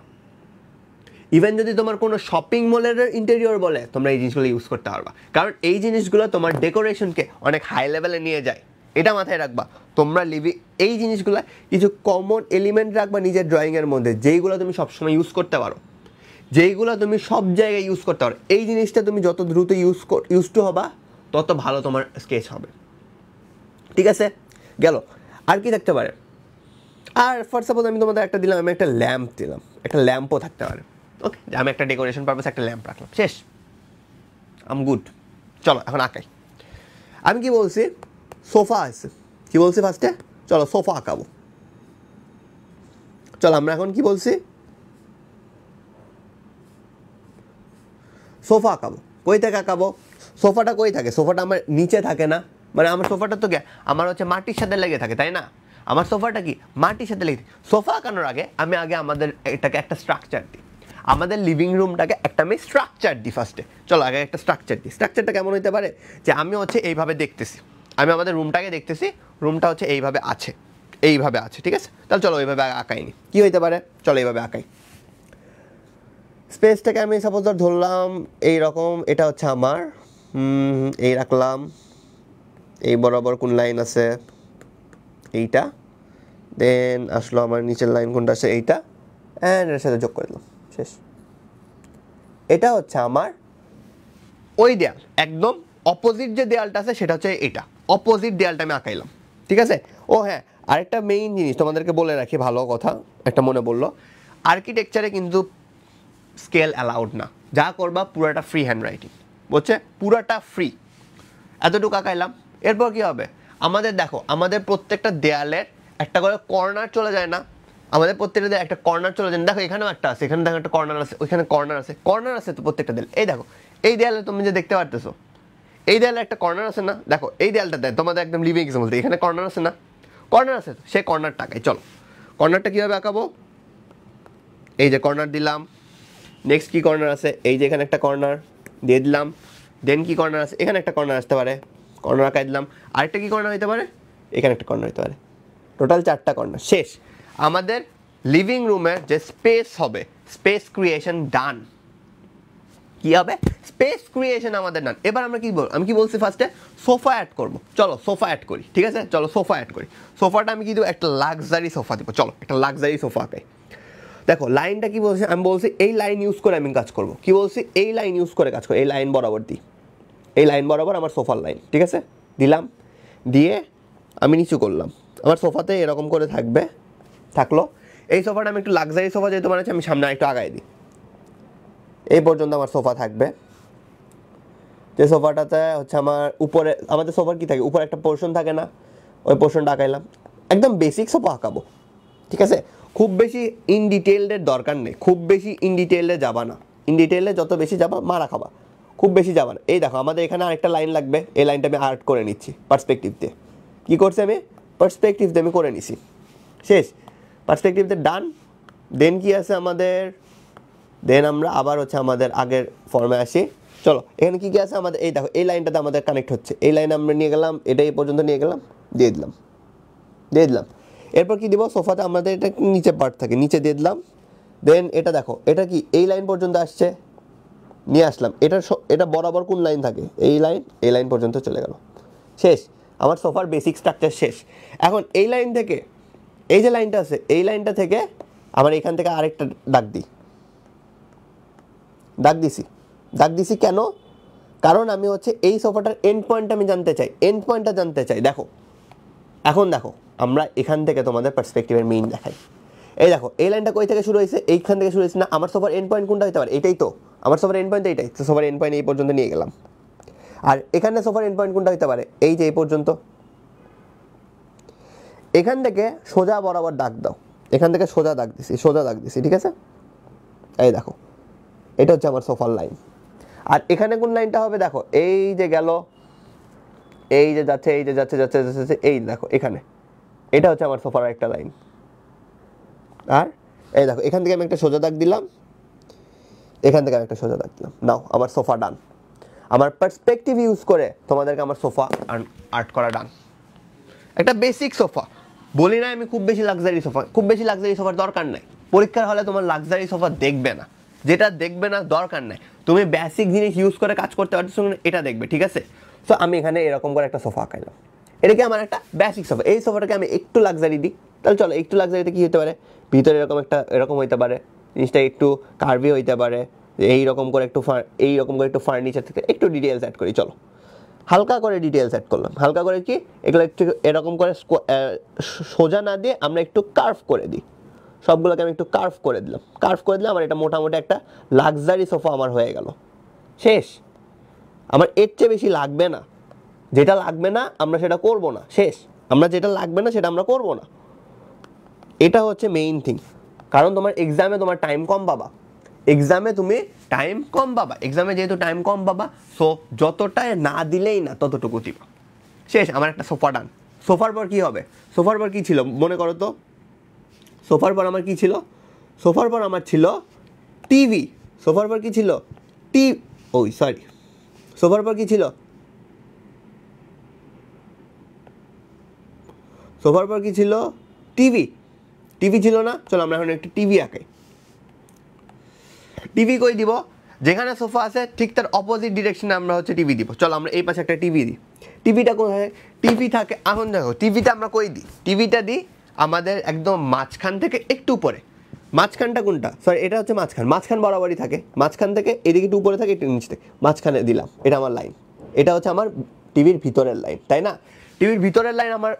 ইভেন যদি তোমার কোনো শপিং মলের ইন্টেরিয়র বলে তোমরা এই জিনিসগুলো ইউজ করতে পারবা, কারণ এই জিনিসগুলো তোমার ডেকোরেশনকে অনেক হাই লেভেলে নিয়ে যায়, এটা মাথায় রাখবা। তোমরা এই জিনিসগুলো কিছু কমন এলিমেন্ট রাখবা নিজের ড্রয়িংয়ের মধ্যে, যেইগুলো তুমি সবসময় ইউজ করতে পারো, যেইগুলো তুমি সব জায়গায় ইউজ করতে পারো। এই জিনিসটা তুমি যত দ্রুত ইউজ টু হবা তত ভালো তোমার স্কেচ হবে, ঠিক আছে গেল। আর কি থাকতে পারে, আর ফর সাপোজ আমি তোমাদের একটা দিলাম, আমি একটা ল্যাম্প দিলাম, একটা ল্যাম্পও থাকতে পারে, ওকে, আমি একটা ডেকোরেশন পারপাস একটা ল্যাম্প রাখলাম, শেষ, আম গুড। চলো এখন আঁকাই। আমি কি বলছি, সোফা আছে, কি বলছি ফার্স্টে, চলো সোফা আঁকাবো। চলো আমরা এখন কি বলছি, সোফা আঁকাবো। কই থেকে আঁকাবো, সোফাটা কই থাকে, সোফাটা আমার নিচে থাকে না, মানে আমার সোফাটা তো আমার হচ্ছে মাটির সাথে লেগে থাকে, তাই না, আমার সোফাটা কি মাটির সাথে লেগে থাকে। সোফা আঁকানোর আগে আমি আমাদের এটাকে একটা স্ট্রাকচার দিই, আমাদের লিভিং রুমটাকে একটা আমি স্ট্রাকচার দিই ফার্স্টে। চলো আগে একটা স্ট্রাকচার দিই। স্ট্রাকচারটা কেমন হতে পারে, যে আমি হচ্ছে এইভাবে দেখতেছি, আমি আমাদের রুমটাকে দেখতেছি, রুমটা হচ্ছে এইভাবে আছে, ঠিক আছে, তাহলে চলো এইভাবে আঁকাইনি, কি হইতে পারে, চলো এইভাবে আঁকাই। স্পেসটাকে আমি সাপোজ ধরলাম এইরকম, এটা হচ্ছে আমার এই রাখলাম, এই বরাবর কোন লাইন আছে এইটা, দেন আসলো আমার নিচের লাইন কোনটা আছে এইটা, অ্যান্ড এর সাথে যোগ করে দিলাম, শেষ। এটা হচ্ছে আমার ওই দেয়াল, একদম অপোজিট যে দেয়ালটা আছে সেটা হচ্ছে এটা, অপোজিট দেয়ালটা আমি আঁকাইলাম, ঠিক আছে। ও হ্যাঁ আরেকটা মেইন জিনিস তোমাদেরকে বলে রাখি, ভালো কথা একটা মনে পড়লো, আর্কিটেকচারে কিন্তু স্কেল অ্যালাউড না, যা করবা পুরাটা ফ্রি হ্যান্ড রাইটিং, বুঝছে, পুরাটা ফ্রি। এতটুকু আঁকাইলাম, এরপর কি হবে আমাদের, দেখো আমাদের প্রত্যেকটা দেয়ালের একটা করে কর্নার চলে যায় না, আমাদের প্রত্যেকটা দেয়ালে একটা কর্নার চলে যায়। দেখো এখানেও একটা আছে, এখানে দেখো একটা কর্নার আছে, ওইখানে কর্নার আছে তো প্রত্যেকটা দেয়ালে। এই দেখো এই দেয়ালে তুমি যে দেখতে পারতেছো, এই দেয়ালে একটা কর্নার আছে না, দেখো এই দেয়ালটা দেয় তোমাদের একদম লিভিং এক্সাম্পল, এখানে কর্নার আছে না, কর্নার আছে তো, সেই কর্নারটা আঁকাই। চলো কর্নারটা কীভাবে আঁকাবো, এই যে কর্নার দিলাম, নেক্সট কি কর্নার আছে, এই যে এখানে একটা কর্নার দিয়ে দিলাম, দেন কি কর্নার আছে, এখানে একটা কর্নার আসতে পারে, কর্নার আঁকাই দিলাম, আরেকটা কি কর্নার হতে পারে, এখানে একটা কর্নার হতে পারে, টোটাল 4টা কর্নার। শেষ, আমাদের লিভিং রুমের যে স্পেস হবে, স্পেস ক্রিয়েশন ডান। কি হবে, স্পেস ক্রিয়েশন আমাদের ডান। এবার আমরা কি বল, আমি কি বলছি ফার্স্টে সোফা অ্যাড করবো, চলো সোফা অ্যাড করি, ঠিক আছে, চলো সোফা অ্যাড করি। সোফাটা আমি কি দেবো, একটা লাক্সারি সোফা দেবো, চলো একটা লাক্সারি সোফা আঁকাই। দেখো লাইনটা কি বলছে, আমি বলছি এই লাইন ইউজ করে আমি কাজ করব, কি বলছি এই লাইন ইউজ করে কাজ করবো, এই লাইন বরাবর দিই, এই লাইন বরাবর আমার সোফার লাইন, ঠিক আছে, দিলাম, দিয়ে আমি নিচু করলাম, আমার সোফাতে এরকম করে থাকলো। এই সোফাটা আমি একটু লাক্সারি সোফা যেহেতু বানাচ্ছি, আমি সামনে একটু আগায় দিই, এই পর্যন্ত আমার সোফা থাকবে। যে সোফাটাতে হচ্ছে আমার উপরে, আমাদের সোফার কি থাকে, উপরে একটা পোর্শন থাকে না, ওই পোর্শনটা আঁকাইলাম, একদম বেসিক সোফা আঁকাবো, ঠিক আছে, খুব বেশি ইন ডিটেইলডের দরকার নেই, খুব বেশি ইন ডিটেইলে যাবা না, ইন ডিটেইলে যত বেশি যাবা মারা খাবা, খুব বেশি যাবা না। এই দেখো আমাদের এখানে আরেকটা লাইন লাগবে, এই লাইনটা আমি আর্ট করে নিচ্ছি পার্সপেক্টিভ দিয়ে, কী করছি আমি, পার্সপেক্টিভ দিয়ে আমি করে নিছি, শেষ, পার্সপেক্টিভ দিয়ে ডান। দেন কি আছে আমাদের, দেন আমরা আবার হচ্ছে আমাদের আগের ফর্মে আসি। চলো এখানে কী কী আছে আমাদের, এই দেখো এই লাইনটাতে আমাদের কানেক্ট হচ্ছে, এই লাইন আমরা নিয়ে গেলাম, এটা এই পর্যন্ত নিয়ে গেলাম, দিয়ে দিলাম। এরপর কি দিব, সোফাতে আমাদের এটা নিচে পার্ট থাকে, নিচে দিয়ে দিলাম। দেন এটা দেখো, এটা কি এই লাইন পর্যন্ত আসছে, নিয়ে আসলাম, এটা বরাবর কোন লাইন থাকে, এই লাইন পর্যন্ত চলে গেল, শেষ, আমার সোফার বেসিক স্ট্রাকচার শেষ। এখন এই লাইন থেকে, এই যে লাইনটা আছে, এই লাইনটা থেকে আমার এখান থেকে আরেকটা দাগ দিছি কেন, কারণ আমি হচ্ছে এই সোফাটার এন্ড পয়েন্ট আমি জানতে চাই, দেখো এখন দেখো আমরা এখান থেকে তোমাদের পার্সপেক্টিভের মেইন দেখাই। এই দেখো এই লাইনটা কই থেকে শুরু হয়েছে, এইখান থেকে শুরু হয়েছে না, আমার সোফার এন্ড পয়েন্ট কোনটা হতে পারে, এটাই তো আমার সোফার এন্ড পয়েন্ট, এইটাই তো সোফার এন্ড পয়েন্ট, এই পর্যন্ত নিয়ে গেলাম। আর এখানে সোফার এন্ড পয়েন্ট কোনটা হতে পারে, এই যে এই পর্যন্ত, এখান থেকে সোজা বরাবর দাগ দাও, এখান থেকে সোজা দাগ দিছি, ঠিক আছে, এই দেখো এটা হচ্ছে আমার সোফার লাইন। আর এখানে কোন লাইনটা হবে, দেখো এই যে গেল, এই যে যাচ্ছে, এই দেখো এখানে, এটা হচ্ছে আমার সোফার একটা লাইন। আর এই দেখো এখান থেকে আমি একটা সোজা দাগ দিলাম, এখান থেকে আমি একটা সোজা দাগ দিলাম, নাও আমার সোফা ডান। আমার পার্সপেক্টিভ ইউজ করে তোমাদেরকে আমার সোফা আর্ট করা ডান। একটা বেসিক সোফা, বলি না আমি খুব বেশি লাক্সারি সোফার দরকার নাই, পরীক্ষার হলে তোমার লাক্সারি সোফা দেখবে না, যেটা দেখবে না দরকার নাই, তুমি বেসিক জিনিস ইউজ করে কাজ করতে পারছো এটা দেখবে, ঠিক আছে। সো আমি এখানে এরকম করে একটা সোফা আঁকাইলাম, এটাকে আমার একটা বেসিক সোফা, এই সোফাটাকে আমি একটু লাক্সারি দিই, তাহলে চলো একটু লাক্সারিতে কী হতে পারে, ভিতরে এরকম হইতে পারে, জিনিসটা একটু কার্ভি হইতে পারে, এইরকম করে একটু ফার্নিচার থেকে একটু ডিটেলস অ্যাড করি, চলো হালকা করে ডিটেলস অ্যাড করলাম, হালকা করে কি এগুলো একটু এরকম করে সোজা না দিয়ে আমরা একটু কার্ভ করে দিই, সবগুলোকে আমি একটু কার্ভ করে দিলাম, আমার এটা মোটামুটি একটা লাক্সারি সোফা আমার হয়ে গেল, শেষ। আমার এর চেয়ে বেশি লাগবে না, যেটা লাগবে না আমরা সেটা করব না, শেষ, আমরা যেটা লাগবে না সেটা আমরা করব না, এটা হচ্ছে মেইন থিং। কারণ তোমার এক্সামে তোমার টাইম কম পাবা, এক্সামে যেহেতু টাইম কম পাবা, সো যতটা না দিলেই না ততটুকু দিবা, শেষ। আমার একটা সোফা ডান। সোফার পর কি হবে, সোফার পর কি ছিল মনে করো তো, সোফার পর আমার কি ছিল, সোফার পর আমার ছিল টিভি, সোফার পর কি ছিল সোফার পর কি ছিল, টিভি ছিল না। চলো আমরা এখন একটু টিভি আঁকাই। টিভি কই দিব, যেখানে সোফা আছে ঠিক তার অপোজিট ডিরেকশনে আমরা হচ্ছে টিভি দিব। চলো আমরা এই পাশে একটা টিভি দিই। টিভিটা কোথায়, টিভি থাকে এখন দেখো, টিভিটা আমরা কই দিই, টিভিটা দিই আমাদের একদম মাঝখান থেকে একটু উপরে। মাঝখানটা কোনটা, সরি এটা হচ্ছে মাঝখান বরাবরই থাকে, মাঝখান থেকে এদিকে একটু উপরে থাকে, একটু নিচে থেকে, মাঝখানে দিলাম, এটা আমার লাইন, এটা হচ্ছে আমার টিভির ভিতরের লাইন, তাই না। টিভির ভিতরের লাইন আমার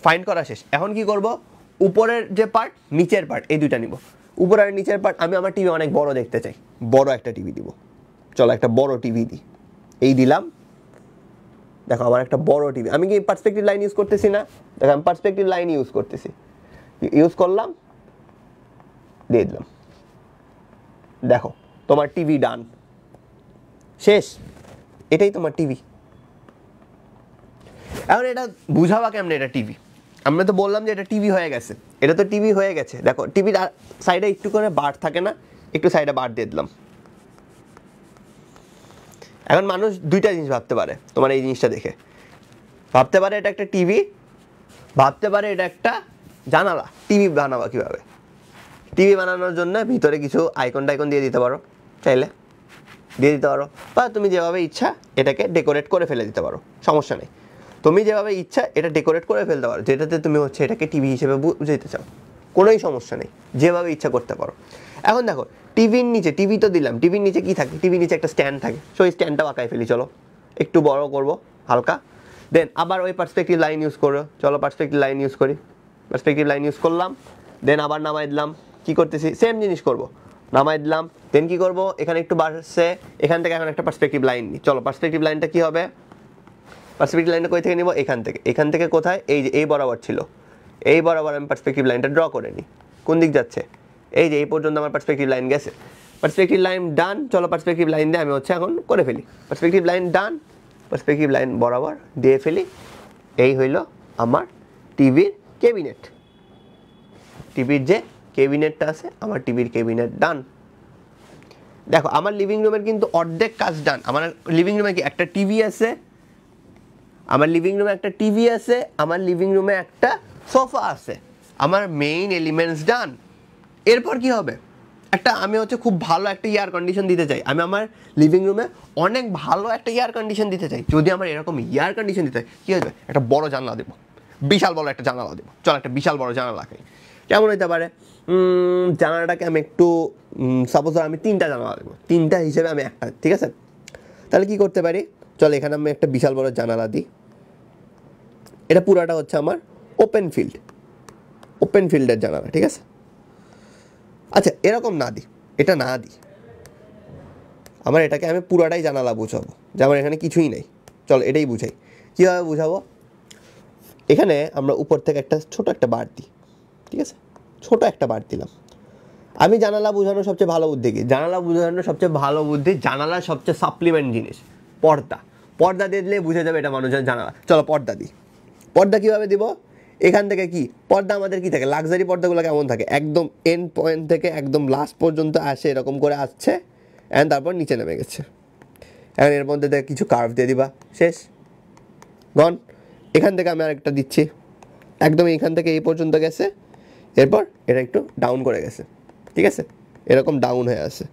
ফাইন্ড করা শেষ। এখন কি করব, উপরের যে পার্ট নিচের পার্ট এই দুইটা নিব। উপর আর নিচের পার্ট, আমি আমার টিভি অনেক বড় দেখতে চাই, বড় একটা টিভি দিব, চলো একটা বড় টিভি দিই, এই দিলাম, দেখো আমার একটা বড় টিভি, আমি কি পার্সপেক্টিভ লাইন ইউজ করতেছি না? দেখো আমি পার্সপেক্টিভ লাইন ইউজ করতেছি, ইউজ করলাম, দিয়ে দিলাম, দেখো তোমার টিভি ডান, শেষ। এটাই তোমার টিভি। এখন এটা বুঝাবা কেমনে এটা টিভি? আমরা তো বললাম যে এটা টিভি হয়ে গেছে, এটা তো টিভি হয়ে গেছে। দেখো টিভির সাইডে একটু করে বার থাকে না, একটু সাইডে বার দিয়ে দিলাম। এখন মানুষ দুইটা জিনিস ভাবতে পারে তোমার এই জিনিসটা দেখে, ভাবতে পারে এটা একটা টিভি, ভাবতে পারে এটা একটা জানালা। টিভি বানাবা কীভাবে? টিভি বানানোর জন্য ভিতরে কিছু আইকন টাইকন দিয়ে দিতে পারো, চাইলে দিয়ে দিতে পারো, বা তুমি যেভাবে ইচ্ছা এটাকে ডেকোরেট করে ফেলে দিতে পারো, সমস্যা নেই। তুমি যেভাবে ইচ্ছা এটা ডেকোরেট করে ফেলতে পারো, যেটাতে তুমি হচ্ছে এটাকে টিভি হিসেবে বুঝাইতে চাও, কোনোই সমস্যা নেই, যেভাবে ইচ্ছা করতে পারো। এখন দেখো টিভির নিচে, টিভি তো দিলাম, টিভির নিচে কি থাকে? টিভির নিচে একটা স্ট্যান্ড থাকে, সো এই স্ট্যান্ডটা আঁকাই ফেলি, চলো একটু বড় করব হালকা। দেন আবার ওই পার্সপেক্টিভ লাইন ইউজ করো, চলো পার্সপেক্টিভ লাইন ইউজ করি, পার্সপেক্টিভ লাইন ইউজ করলাম, দেন আবার নামাই দিলাম। কি করতেছি? সেম জিনিস করব, নামাই দিলাম, দেন কি করব? এখানে একটু বাড়ছে, এখান থেকে এখন একটা পার্সপেক্টিভ লাইন নিই। চলো পার্সপেক্টিভ লাইনটা কি হবে? পার্সপেক্টিভ লাইনটা কই থেকে নিব? এখান থেকে। এখান থেকে কোথায়? এই যে এই বরাবর ছিল, এই বরাবর আমি পার্সপেক্টিভ লাইনটা ড্র করে নিই। কোন দিক যাচ্ছে? এই যে এই পর্যন্ত আমার পার্সপেক্টিভ লাইন গেছে। পার্সপেক্টিভ লাইন ডান, চলো পার্সপেক্টিভ লাইন দিয়ে আমি হচ্ছে এখন করে ফেলি। পার্সপেক্টিভ লাইন ডান, পার্সপেক্টিভ লাইন বরাবর দিয়ে ফেলি। এই হইল আমার টিভির ক্যাবিনেট। টিভির যে ক্যাবিনেটটা আছে, আমার টিভির ক্যাবিনেট ডান। দেখো আমার লিভিং রুমের কিন্তু অর্ধেক কাজ ডান। আমার লিভিং রুমে কি একটা টিভি আছে, আমার লিভিং রুমে একটা টিভি আছে, আমার লিভিং রুমে একটা সোফা আছে, আমার মেইন এলিমেন্টস ডান। এরপর কি হবে? একটা আমি হচ্ছে খুব ভালো একটা এয়ার কন্ডিশন দিতে চাই, আমি আমার লিভিং রুমে অনেক ভালো একটা এয়ার কন্ডিশন দিতে চাই। যদি আমার এরকম এয়ার কন্ডিশন দিতে হয়, কী হবে? একটা বড় জানলা দেবো, বিশাল বড় একটা জানালা দেবো। চল একটা বিশাল বড় জানালা খাই, কেমন হইতে পারে? জানালাটাকে আমি একটু সাপোজ আমি 3টা জানালা দেবো, 3টা হিসেবে আমি একটা, ঠিক আছে? তাহলে কি করতে পারি? চল এখানে আমি একটা বিশাল বড় জানালা দিই। এটা পুরাটা হচ্ছে আমার ওপেন ফিল্ড, ওপেন ফিল্ডের জানালা, ঠিক আছে? আচ্ছা এরকম না দিই, এটা না দিই, আমার এটাকে আমি পুরাটাই জানালা বুঝাবো, যে আমার এখানে কিছুই নেই। চল এটাই বুঝাই। কীভাবে বুঝাবো? এখানে আমরা উপর থেকে একটা ছোট একটা বার দিই, ঠিক আছে? ছোট একটা বার দিলাম। আমি জানালা বোঝানোর সবচেয়ে ভালো বুদ্ধি কি? জানালা বোঝানোর সবচেয়ে ভালো বুদ্ধি, জানালার সবচেয়ে সাপ্লিমেন্ট জিনিস পর্দা। পর্দা দিয়ে দিলে বুঝে যাবে এটা মানুষের জানালা। চলো পর্দা দিই। পর্দা কীভাবে দিব? এখান থেকে কি পর্দা আমাদের কি থাকে? লাক্সারি পর্দাগুলো কেমন থাকে? একদম এন্ড পয়েন্ট থেকে একদম লাস্ট পর্যন্ত আসে, এরকম করে আসছে, অ্যান্ড তারপর নিচে নেমে গেছে। এখন এর মধ্যে থেকে কিছু কার্ভ দিয়ে দিবা, শেষ, গন। এখান থেকে আমি আরেকটা দিচ্ছি, একদম এইখান থেকে এই পর্যন্ত গেছে, এরপর এটা একটু ডাউন করে গেছে, ঠিক আছে? এরকম ডাউন হয়ে আছে।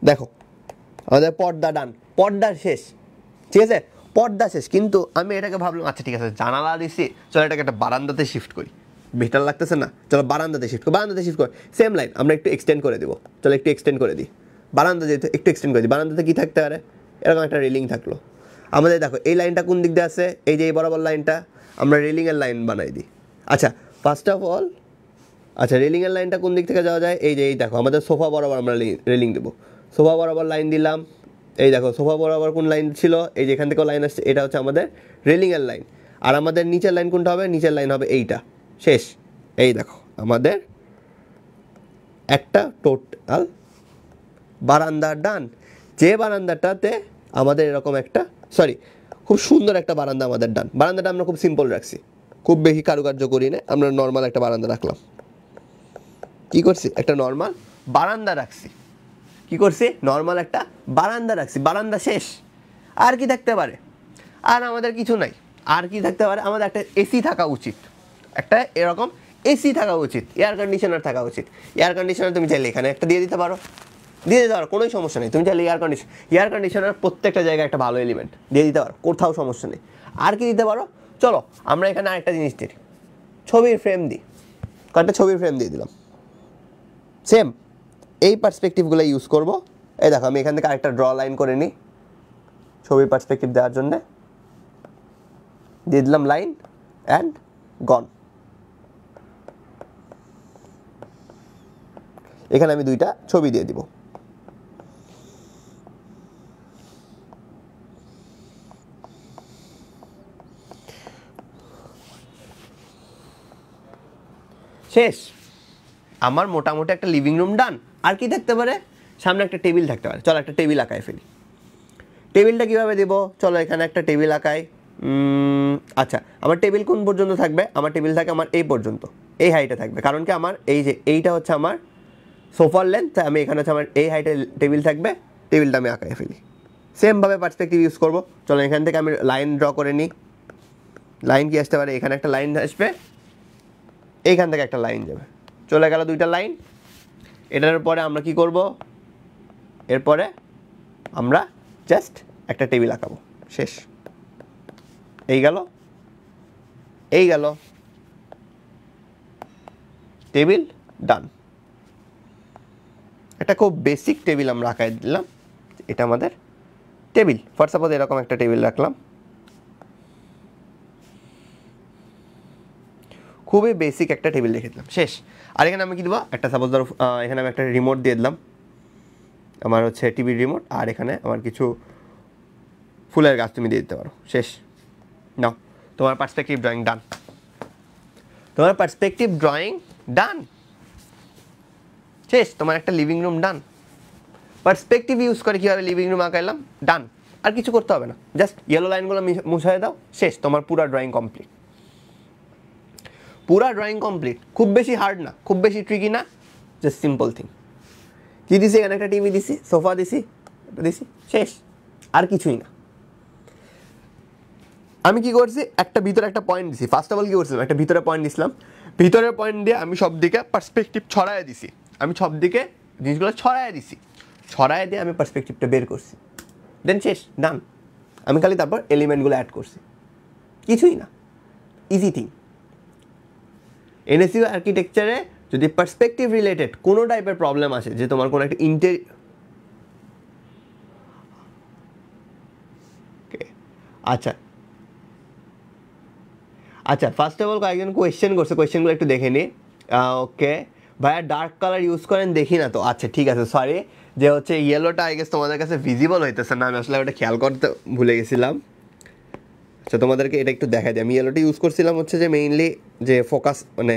দেখো আমাদের পর্দা ডান, পর্দা শেষ, ঠিক আছে? পর্দা শেষ। কিন্তু আমি এটাকে ভাবলাম আচ্ছা ঠিক আছে জানালা দিছি, চলো এটাকে একটা বারান্দাতে শিফট করি, বেটার লাগতেছে না? চলো বারান্দাতে শিফট করি, বারান্দাতে শিফট করি। সেম লাইন আমরা একটু এক্সটেন্ড করে দেবো, চলো একটু এক্সটেন্ড করে দিই। বারান্দা যেহেতু একটু এক্সটেন্ড করে দিই, বারান্দাতে কী থাকতে পারে? এরকম একটা রেলিং থাকলো আমাদের। দেখো এই লাইনটা কোন দিক দিয়ে আছে? এই যে এই বরাবর লাইনটা, আমরা রেলিংয়ের লাইন বানাই দিই। আচ্ছা ফার্স্ট অফ অল, আচ্ছা রেলিংয়ের লাইনটা কোন দিক থেকে যাওয়া যায়? এই যে এই দেখো আমাদের সোফা বরাবর আমরা রেলিং দেবো, সোফা বরাবর লাইন দিলাম। এই দেখো সোফা বরাবর কোন লাইন ছিল? এই যে এখান থেকেও লাইন আসছে, এটা হচ্ছে আমাদের রেলিংয়ের লাইন। আর আমাদের নিচের লাইন কোনটা হবে? নিচের লাইন হবে এইটা, শেষ। এই দেখো আমাদের একটা টোটাল বারান্দা ডান। যে বারান্দাটাতে আমাদের এরকম একটা, সরি খুব সুন্দর একটা বারান্দা আমাদের ডান। বারান্দাটা আমরা খুব সিম্পল রাখছি, খুব বেশি কারুকার্য করি না, আমরা নর্মাল একটা বারান্দা রাখলাম। কি করছি? একটা নর্মাল বারান্দা রাখছি। কি করছি? নর্মাল একটা বারান্দা রাখছি, বারান্দা শেষ। আর কি থাকতে পারে? আর আমাদের কিছু নাই। আর কি থাকতে পারে? আমাদের একটা এসি থাকা উচিত, একটা এরকম এসি থাকা উচিত, এয়ার কন্ডিশনার থাকা উচিত। এয়ার কন্ডিশনার তুমি চাইলে এখানে একটা দিয়ে দিতে পারো, দিয়ে দিতে পারো, কোনোই সমস্যা নেই। তুমি চাইলে এয়ার কন্ডিশনার প্রত্যেকটা জায়গায় একটা ভালো এলিমেন্ট দিয়ে দিতে পারো, কোথাও সমস্যা নেই। আর কি দিতে পারো? চলো আমরা এখানে আরেকটা জিনিস দিই, ছবির ফ্রেম দিই। কয়েকটা ছবির ফ্রেম দিয়ে দিলাম, সেম এই পার্সপেক্টিভগুলো ইউজ করবো। এই দেখো আমি এখান থেকে আরেকটা ড্র লাইন করে নিই ছবির পার্সপেক্টিভ দেওয়ার জন্যে, দিয়ে দিলাম লাইন অ্যান্ড গন। এখানে আমি দুইটা ছবি দিয়ে দিব, শেষ। আমার মোটামুটি একটা লিভিং রুম ডান। আর কি থাকতে পারে, সামনে একটা টেবিল থাকতে পারে। চলো একটা টেবিল আঁকায় ফেলি। টেবিলটা কীভাবে দেবো, চলো এখানে একটা টেবিল আঁকাই। আচ্ছা, আমার টেবিল কোন পর্যন্ত থাকবে, আমার টেবিল থাকে আমার এই পর্যন্ত, এই হাইটে থাকবে। কারণ কি আমার এই যে এইটা হচ্ছে আমার সোফার লেন্থ, তাই আমি এখানে হচ্ছে আমার এই হাইটে টেবিল থাকবে। টেবিলটা আমি আঁকায় ফেলি। সেমভাবে পার্সপেক্টিভ ইউজ করবো। চলো এখান থেকে আমি লাইন ড্র করে নিই। লাইন কি আসতে পারে, এখানে একটা লাইন আসবে, এইখান থেকে একটা লাইন যাবে, চলে গেল দুইটা লাইন। এটার পরে আমরা কি করব, এরপরে আমরা জাস্ট একটা টেবিল আঁকাবো, শেষ। এই গেল, এই গেল, টেবিল ডান। একটা খুব বেসিক টেবিল আমরা আঁকাই দিলাম। এটা আমাদের টেবিল। ফর সাপোজ এরকম একটা টেবিল রাখলাম, খুবই বেসিক একটা টেবিল রেখে দিলাম, শেষ। আর এখানে আমি কি দেবো, একটা সাপোজ ধরো এখানে আমি একটা রিমোট দিয়ে দিলাম, আমার হচ্ছে টিভির রিমোট। আর এখানে আমার কিছু ফুলের গাছ তুমি দিয়ে দিতে পারো, শেষ। নাও তোমার পার্সপেক্টিভ ড্রয়িং ডান। তোমার পার্সপেক্টিভ ড্রয়িং ডান, শেষ। তোমার একটা লিভিং রুম ডান। পার্সপেক্টিভ ইউজ করে কীভাবে লিভিং রুম আঁকাইলাম, ডান। আর কিছু করতে হবে না, জাস্ট ইয়েলো লাইনগুলো মুছাই দাও, শেষ। তোমার পুরো ড্রয়িং কমপ্লিট, পুরা ড্রয়িং কমপ্লিট। খুব বেশি হার্ড না, খুব বেশি ট্রিকি না, জাস্ট সিম্পল থিং। কী দিছি, এখানে একটা টিভি দিছি, সোফা দিছি, দিছি, শেষ। আর কিছুই না। আমি কি করছি, একটা ভিতরে একটা পয়েন্ট দিছি। ফার্স্ট অফ অল কী করছিলাম, একটা ভিতরে পয়েন্ট দিছিলাম। ভিতরের পয়েন্ট দিয়ে আমি সব দিকে পার্সপেক্টিভ ছড়ায় দিছি। আমি সব দিকে জিনিসগুলো ছড়ায় দিছি, ছড়ায় দিয়ে আমি পার্সপেক্টিভটা বের করছি, দেন শেষ, ডান। আমি খালি তারপর এলিমেন্টগুলো অ্যাড করছি, কিছুই না, ইজি থিং। এনএসইউ আর্কিটেকচারে যদি পার্সপেক্টিভ রিলেটেড কোনো টাইপের প্রবলেম আসে, যে তোমার কোনো একটা আচ্ছা আচ্ছা, ফার্স্ট অফ অল কয়েকজন কোয়েশ্চেন করছে, কোয়েশ্চেনগুলো একটু দেখে নিই। ওকে ভাইয়া, ডার্ক কালার ইউজ করেন দেখি না তো। আচ্ছা ঠিক আছে, সরি, যে হচ্ছে ইয়েলোটা আই গেস তোমাদের কাছে ভিজিবল হইতেছে না, আমি আসলে ওটা খেয়াল করতে ভুলে গেছিলাম। আচ্ছা তোমাদেরকে এটা একটু দেখা দিই। আমি ইয়েলোটা ইউজ করছিলাম হচ্ছে যে মেইনলি যে ফোকাস, মানে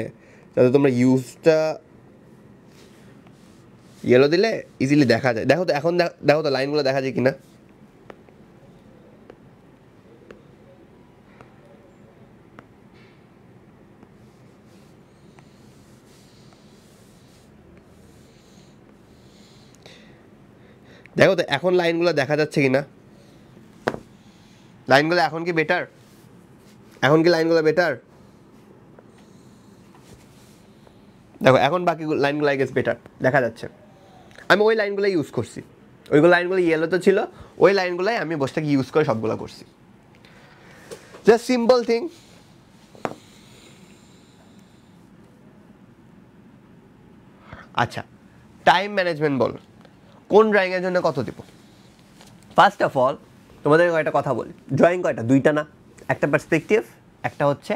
যাতে তোমরা ইউজটা ইয়েলো দিলে ইজিলি দেখা যায়। দেখো তো এখন, দেখো তো লাইনগুলো দেখা যায় কিনা। দেখো তো এখন লাইনগুলো দেখা যাচ্ছে কিনা। লাইনগুলো এখন কি বেটার, এখন কি লাইনগুলো বেটার? দেখো এখন বাকি লাইনগুলো আই গেস বেটার দেখা যাচ্ছে। আমি ওই লাইনগুলো ইউজ করছি, ওইগুলো লাইনগুলো ইয়েলোতে ছিল, ওই লাইনগুলোই আমি বসে থেকে ইউজ করে সবগুলো করছি। Just simple thing. আচ্ছা, টাইম ম্যানেজমেন্ট বল, কোন ড্রয়িংয়ের জন্য কত দিব? ফার্স্ট অফ অল তোমাদের কয়টা কথা বলি, ড্রয়িং কয়টা, দুইটা না, একটা পার্সপেক্টিভ, একটা হচ্ছে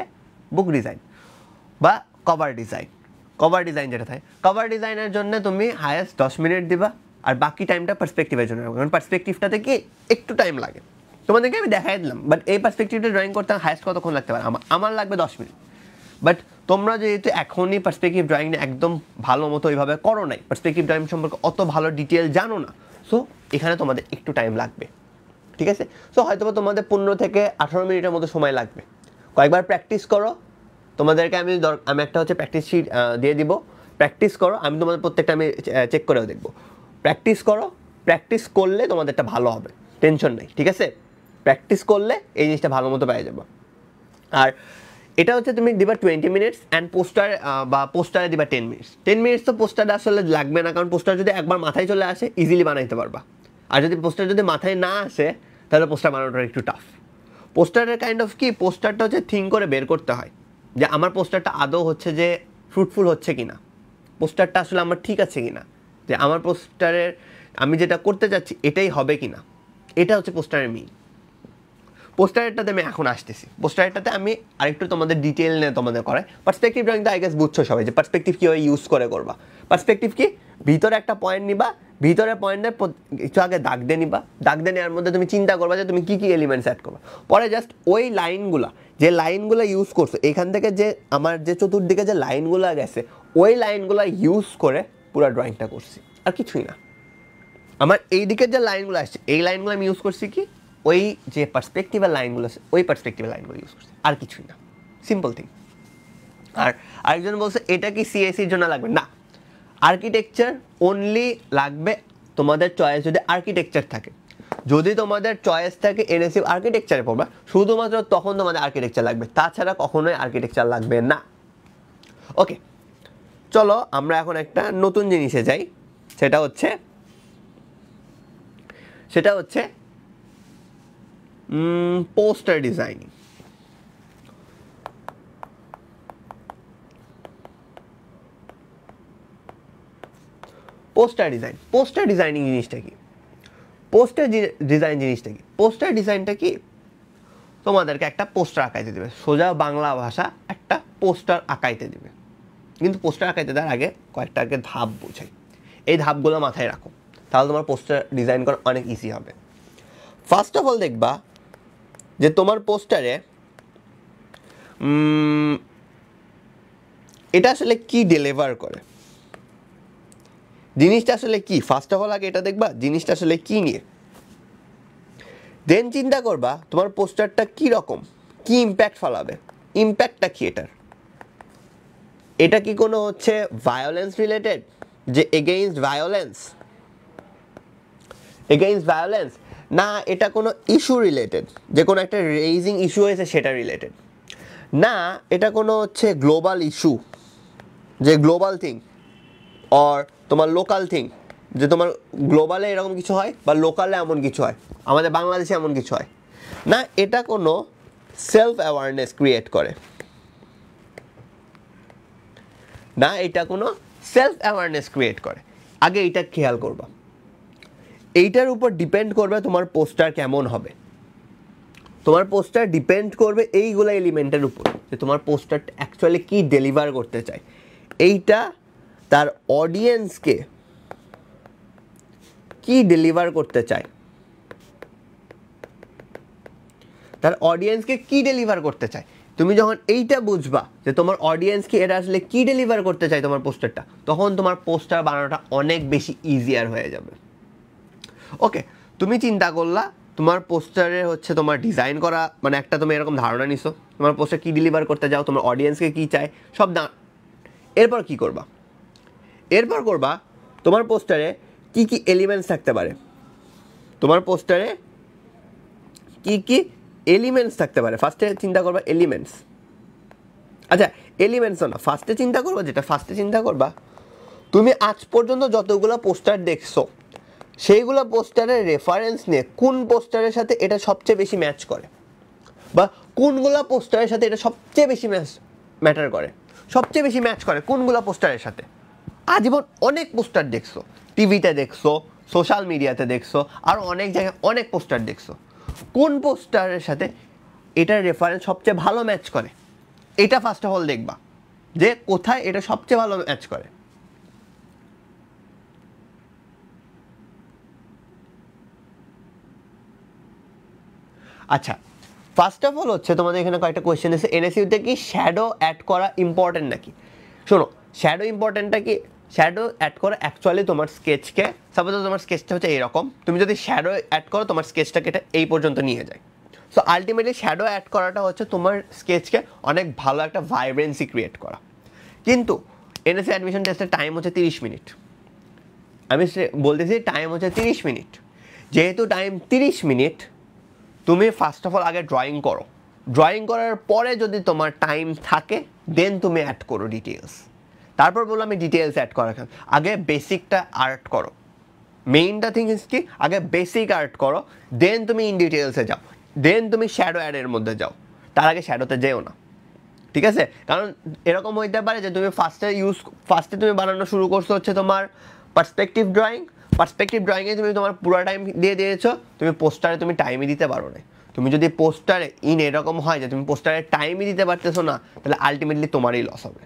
বুক ডিজাইন বা কভার ডিজাইন। কভার ডিজাইন যেটা থাকে, কভার ডিজাইনের জন্য তুমি হায়েস্ট 10 মিনিট দিবা, আর বাকি টাইমটা পার্সপেক্টিভের জন্য, কারণ পার্সপেক্টিভটাতে কি একটু টাইম লাগে। তোমাদেরকে আমি দেখাই দিলাম, বাট এই পার্সপেক্টিভটা ড্রয়িং করতে হায়েস্ট কতক্ষণ লাগতে পারে, আমার লাগবে 10 মিনিট। বাট তোমরা যেহেতু এখনই পার্সপেক্টিভ ড্রয়িং একদম ভালো মতো ওইভাবে করো নাই, পার্সপেক্টিভ ড্রয়িং সম্পর্কে অত ভালো ডিটেল জানো না, সো এখানে তোমাদের একটু টাইম লাগবে, ঠিক আছে? সো হয়তো তোমাদের 15 থেকে 18 মিনিটের মতো সময় লাগবে। কয়েকবার প্র্যাকটিস করো, তোমাদেরকে আমি একটা হচ্ছে প্র্যাকটিস শিট দিয়ে দিব, প্র্যাকটিস করো। আমি তোমাদের প্রত্যেকটা আমি চেক করেও দেখবো। প্র্যাকটিস করো, প্র্যাকটিস করলে তোমাদেরটা ভালো হবে, টেনশন নেই, ঠিক আছে? প্র্যাকটিস করলে এই জিনিসটা ভালো মতো পেয়ে যাবো। আর এটা হচ্ছে তুমি দিবা 20 মিনিটস, অ্যান্ড পোস্টার বা পোস্টারে দিবা 10 মিনিটস। 10 মিনিটস তো পোস্টারটা আসলে লাগবে না, কারণ পোস্টার যদি একবার মাথায় চলে আসে ইজিলি বানাইতে পারবা। আর যদি পোস্টার যদি মাথায় না আসে, তাহলে পোস্টার বানানোটা একটু টাফ। পোস্টারের কাইন্ড অফ কি, পোস্টারটা হচ্ছে থিঙ্ক করে বের করতে হয় যে আমার পোস্টারটা আদৌ হচ্ছে যে ফ্রুটফুল হচ্ছে কিনা, পোস্টারটা আসলে আমার ঠিক আছে কিনা, যে আমার পোস্টারের আমি যেটা করতে চাচ্ছি এটাই হবে কিনা, এটা হচ্ছে পোস্টারের মিন। পোস্টারেরটাতে আমি এখন আসতেছি, পোস্টারেরটাতে আমি আরেকটু তোমাদের ডিটেল নিয়ে তোমাদের করাই। পার্সপেক্টিভ ড্রয়িংটা আই গেস বুঝছো সবাই, যে পার্সপেক্টিভ কীভাবে ইউজ করে করবা। পার্সপেক্টিভ কি, ভিতরে একটা পয়েন্ট নিবা, ভিতরে পয়েন্টের একটু আগে দাগ দিয়ে নিবা, দাগ দিয়ে নেওয়ার মধ্যে তুমি চিন্তা করবা যে তুমি কী কী এলিমেন্টস অ্যাড করবা, পরে জাস্ট ওই লাইনগুলা যে লাইনগুলো ইউজ করছো এখান থেকে যে আমার যে চতুর্দিকে যে লাইনগুলো গেছে ওই লাইনগুলো ইউজ করে পুরো ড্রয়িংটা করছি, আর কিছুই না। আমার এই দিকের যে লাইনগুলো আসছে এই লাইনগুলো আমি ইউজ করছি কি ওই যে পার্সপেক্টিভের লাইনগুলো আছে ওই পার্সপেক্টিভের লাইনগুলো ইউজ করছি, আর কিছুই না, সিম্পল থিং। আর আরেকজন বলছে এটা কি সিএসির জন্য লাগবে না, আর্কিটেকচার অনলি লাগবে তোমাদের চয়েস যদি আর্কিটেকচার থাকে। যদি তোমাদের চয়েস থাকে এনএসইউ আর্কিটেকচারে পড়বা শুধুমাত্র তখন তোমাদের আর্কিটেকচার লাগবে, তাছাড়া কখনোই আর্কিটেকচার লাগবে না। ওকে, চলো আমরা এখন একটা নতুন জিনিসে যাই, সেটা হচ্ছে পোস্টার ডিজাইনিং। পোস্টার ডিজাইনিং জিনিসটা কি? পোস্টার ডিজাইনটা কি? তোমাদেরকে একটা পোস্টার আঁকাইতে দেবে, সোজা বাংলা ভাষা একটা পোস্টার আঁকাইতে দেবে। কিন্তু পোস্টার আঁকাইতে দেওয়ার আগে কয়েকটা ধাপ বোঝাই, এই ধাপগুলো মাথায় রাখো, তাহলে তোমার পোস্টার ডিজাইন করা অনেক ইজি হবে। ফার্স্ট অফ অল দেখবা যে তোমার পোস্টারে এটা আসলে কি ডেলিভার করে, জিনিসটা আসলে কি। ফার্স্ট অফ অল আগে এটা দেখবা জিনিসটা আসলে কি নিয়ে, দেন চিন্তা করবা তোমার পোস্টারটা কি রকম, কি ইম্প্যাক্ট ফলাবে, ইম্প্যাক্টটা কি এটার। এটা কি কোনো হচ্ছে ভায়োলেন্স রিলেটেড, যে এগেইনস্ট ভায়োলেন্স, না এটা কোনো ইস্যু রিলেটেড, যে কোনো একটা রেইজিং ইস্যু হয়েছে সেটা রিলেটেড, না এটা কোনো হচ্ছে গ্লোবাল ইস্যু, যে গ্লোবাল থিং, অর তোমার লোকাল থিং, যে তোমার গ্লোবালে এরকম কিছু হয় বা লোকালে এমন কিছু হয়, আমাদের বাংলাদেশে এমন কিছু হয়, না এটা কোনো সেলফ অ্যাওয়ারনেস ক্রিয়েট করে, আগে এইটা খেয়াল করবা। এইটার উপর ডিপেন্ড করবে তোমার পোস্টার কেমন হবে। তোমার পোস্টার ডিপেন্ড করবে এইগুলো এলিমেন্টের উপর, যে তোমার পোস্টার অ্যাকচুয়ালি কি ডেলিভার করতে চায়, এইটা তার অডিয়েন্সকে কি ডেলিভার করতে চায়, তুমি যখন এইটা বুঝবা যে তোমার অডিয়েন্সকে এটা আসলে কি ডেলিভার করতে চায় তোমার পোস্টারটা, তখন তোমার পোস্টার বানানোটা অনেক বেশি ইজিয়ার হয়ে যাবে। ওকে, তুমি চিন্তা করলা তোমার পোস্টারে হচ্ছে তোমার ডিজাইন করা, মানে একটা তুমি এরকম ধারণা নিছো তোমার পোস্টার কি ডেলিভার করতে যাও, তোমার অডিয়েন্সকে কি চায় সব এরপর কি করবা, তোমার পোস্টারে কি কি এলিমেন্টস থাকতে পারে, ফার্স্টে চিন্তা করবা এলিমেন্টস। আচ্ছা, এলিমেন্টসও না, ফার্স্টে চিন্তা করবা তুমি আজ পর্যন্ত যতগুলো পোস্টার দেখছো সেইগুলো পোস্টারের রেফারেন্স নিয়ে কোন পোস্টারের সাথে এটা সবচেয়ে বেশি ম্যাচ করে, বা কোনগুলো পোস্টারের সাথে এটা সবচেয়ে বেশি ম্যাচ করে কোনগুলো পোস্টারের সাথে। আজীবন অনেক পোস্টার দেখছো, টিভিতে দেখছো, সোশ্যাল মিডিয়াতে দেখছো, আর অনেক জায়গায় অনেক পোস্টার দেখছো, কোন পোস্টারের সাথে এটার রেফারেন্স সবচেয়ে ভালো ম্যাচ করে, এটা ফার্স্ট অফ অল দেখবা যে কোথায় এটা সবচেয়ে ভালো ম্যাচ করে। আচ্ছা, ফার্স্ট অফ অল হচ্ছে তোমাদের এখানে কয়েকটা কোয়েশ্চেন আছে, এনএসইউতে কি শ্যাডো অ্যাড করা ইম্পর্টেন্ট নাকি। শোনো, শ্যাডো ইম্পর্টেন্টটা কি, শ্যাডো অ্যাড করা অ্যাকচুয়ালি তোমার স্কেচকে, সাপোজ তোমার স্কেচটা হচ্ছে এইরকম, তুমি যদি শ্যাডো অ্যাড করো তোমার স্কেচটাকে এটা এই পর্যন্ত নিয়ে যায়। সো আলটিমেটলি শ্যাডো অ্যাড করাটা হচ্ছে তোমার স্কেচকে অনেক ভালো একটা ভাইব্রেন্সি ক্রিয়েট করা। কিন্তু এনএসইউ অ্যাডমিশন টেস্টের টাইম হচ্ছে 30 মিনিট, আমি বলতেছি টাইম হচ্ছে 30 মিনিট। যেহেতু টাইম 30 মিনিট, তুমি ফার্স্ট অফ অল আগে ড্রয়িং করো, ড্রয়িং করার পরে যদি তোমার টাইম থাকে দেন তুমি অ্যাড করো ডিটেলস। তারপর বললাম আমি ডিটেলস অ্যাড করা, আগে বেসিকটা আর্ট করো, মেইনটা থিংস কি আগে বেসিক আর্ট করো, দেন তুমি ইন ডিটেলসে যাও, দেন তুমি শ্যাডো অ্যাডের মধ্যে যাও, তার আগে শ্যাডোতে যেও না, ঠিক আছে। কারণ এরকম হইতে পারে যে তুমি ফার্স্টে তুমি বানানো শুরু করছো হচ্ছে তোমার পার্সপেক্টিভ ড্রয়িংয়ে তুমি তোমার পুরো টাইম দিয়ে দিয়েছো, তুমি পোস্টারে তুমি টাইমই দিতে পারো না। তুমি যদি পোস্টারে এরকম হয় যে তুমি পোস্টারে টাইমই দিতে পারতেছো না, তাহলে আলটিমেটলি তোমারই লস হবে,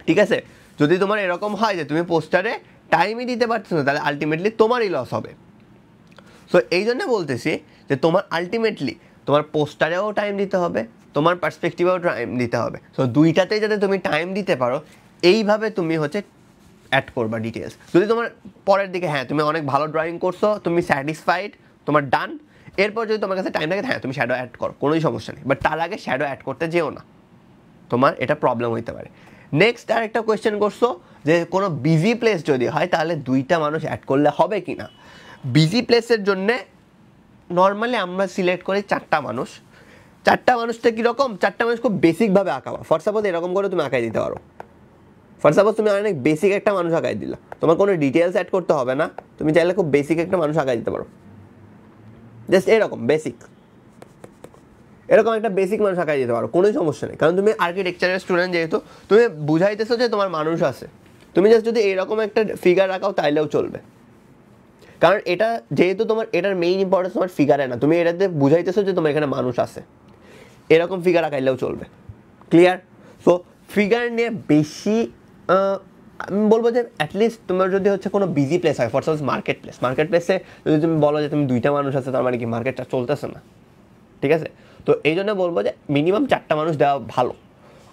ঠিক আছে। যদি তোমার এরকম হয় যে তুমি পোস্টারে টাইমই দিতে পারতেছো না, তাহলে আলটিমেটলি তোমারই লস হবে। সো এই জন্য বলতেছি যে তোমার আলটিমেটলি তোমার পোস্টারেও টাইম দিতে হবে, তোমার পার্সপেক্টিভেও টাইম দিতে হবে। সো দুইটাতেই যাতে তুমি টাইম দিতে পারো, এইভাবে তুমি হচ্ছে অ্যাড করবা ডিটেলস। যদি তোমার পরের দিকে হ্যাঁ তুমি অনেক ভালো ড্রয়িং করছো, তুমি স্যাটিসফাইড, তোমার ডান, এরপর যদি তোমার কাছে টাইম থাকে হ্যাঁ তুমি শ্যাডো অ্যাড করো, কোনোই সমস্যা নেই, বাট তার আগে শ্যাডো অ্যাড করতে যেও না, তোমার এটা প্রবলেম হইতে পারে। নেক্সট আরেকটা কোয়েশ্চেন করছো যে কোনো বিজি প্লেস যদি হয় তাহলে দুইটা মানুষ অ্যাড করলে হবে কি না। বিজি প্লেসের জন্যে নর্মালি আমরা সিলেক্ট করি 4টা মানুষ। 4টা মানুষটা কীরকম, 4টা মানুষ খুব বেসিকভাবে আঁকাবা। ফর সাপোজ এরকম করে তুমি আঁকাই দিতে পারো। ফর সাপোজ তুমি অনেক বেসিক একটা মানুষ আঁকাই দিলা, তোমার কোনো ডিটেলস অ্যাড করতে হবে না, তুমি চাইলে খুব বেসিক একটা মানুষ আঁকাই দিতে পারো, জাস্ট এরকম বেসিক, এরকম একটা বেসিক মানুষ আঁকাই দিতে পারো, কোনোই সমস্যা নেই। কারণ তুমি আর্কিটেকচারের স্টুডেন্ট, যেহেতু তুমি বুঝাইতেছো যে তোমার মানুষ আছে, তুমি জাস্ট যদি এরকম একটা ফিগার আঁকাও তাইলেও চলবে। কারণ এটা যেহেতু তোমার এটার মেইন ইম্পর্টেন্স তোমার ফিগারে না, তুমি এটাতে বুঝাইতেছো যে তোমার এখানে মানুষ আছে, এরকম ফিগার আঁকাইলেও চলবে। ক্লিয়ার? সো ফিগার নিয়ে বেশি আমি বলবো যে অ্যাটলিস্ট তোমার যদি হচ্ছে কোনো বিজি প্লেস হয়, for suppose market place, market প্লেসে যদি তুমি বলো যে তুমি 2টা মানুষ আছে, তার মানে কি মার্কেটটা চলতেছে না, ঠিক আছে? তো এই জন্য বলবো যে মিনিমাম 4টা মানুষ দেওয়া ভালো।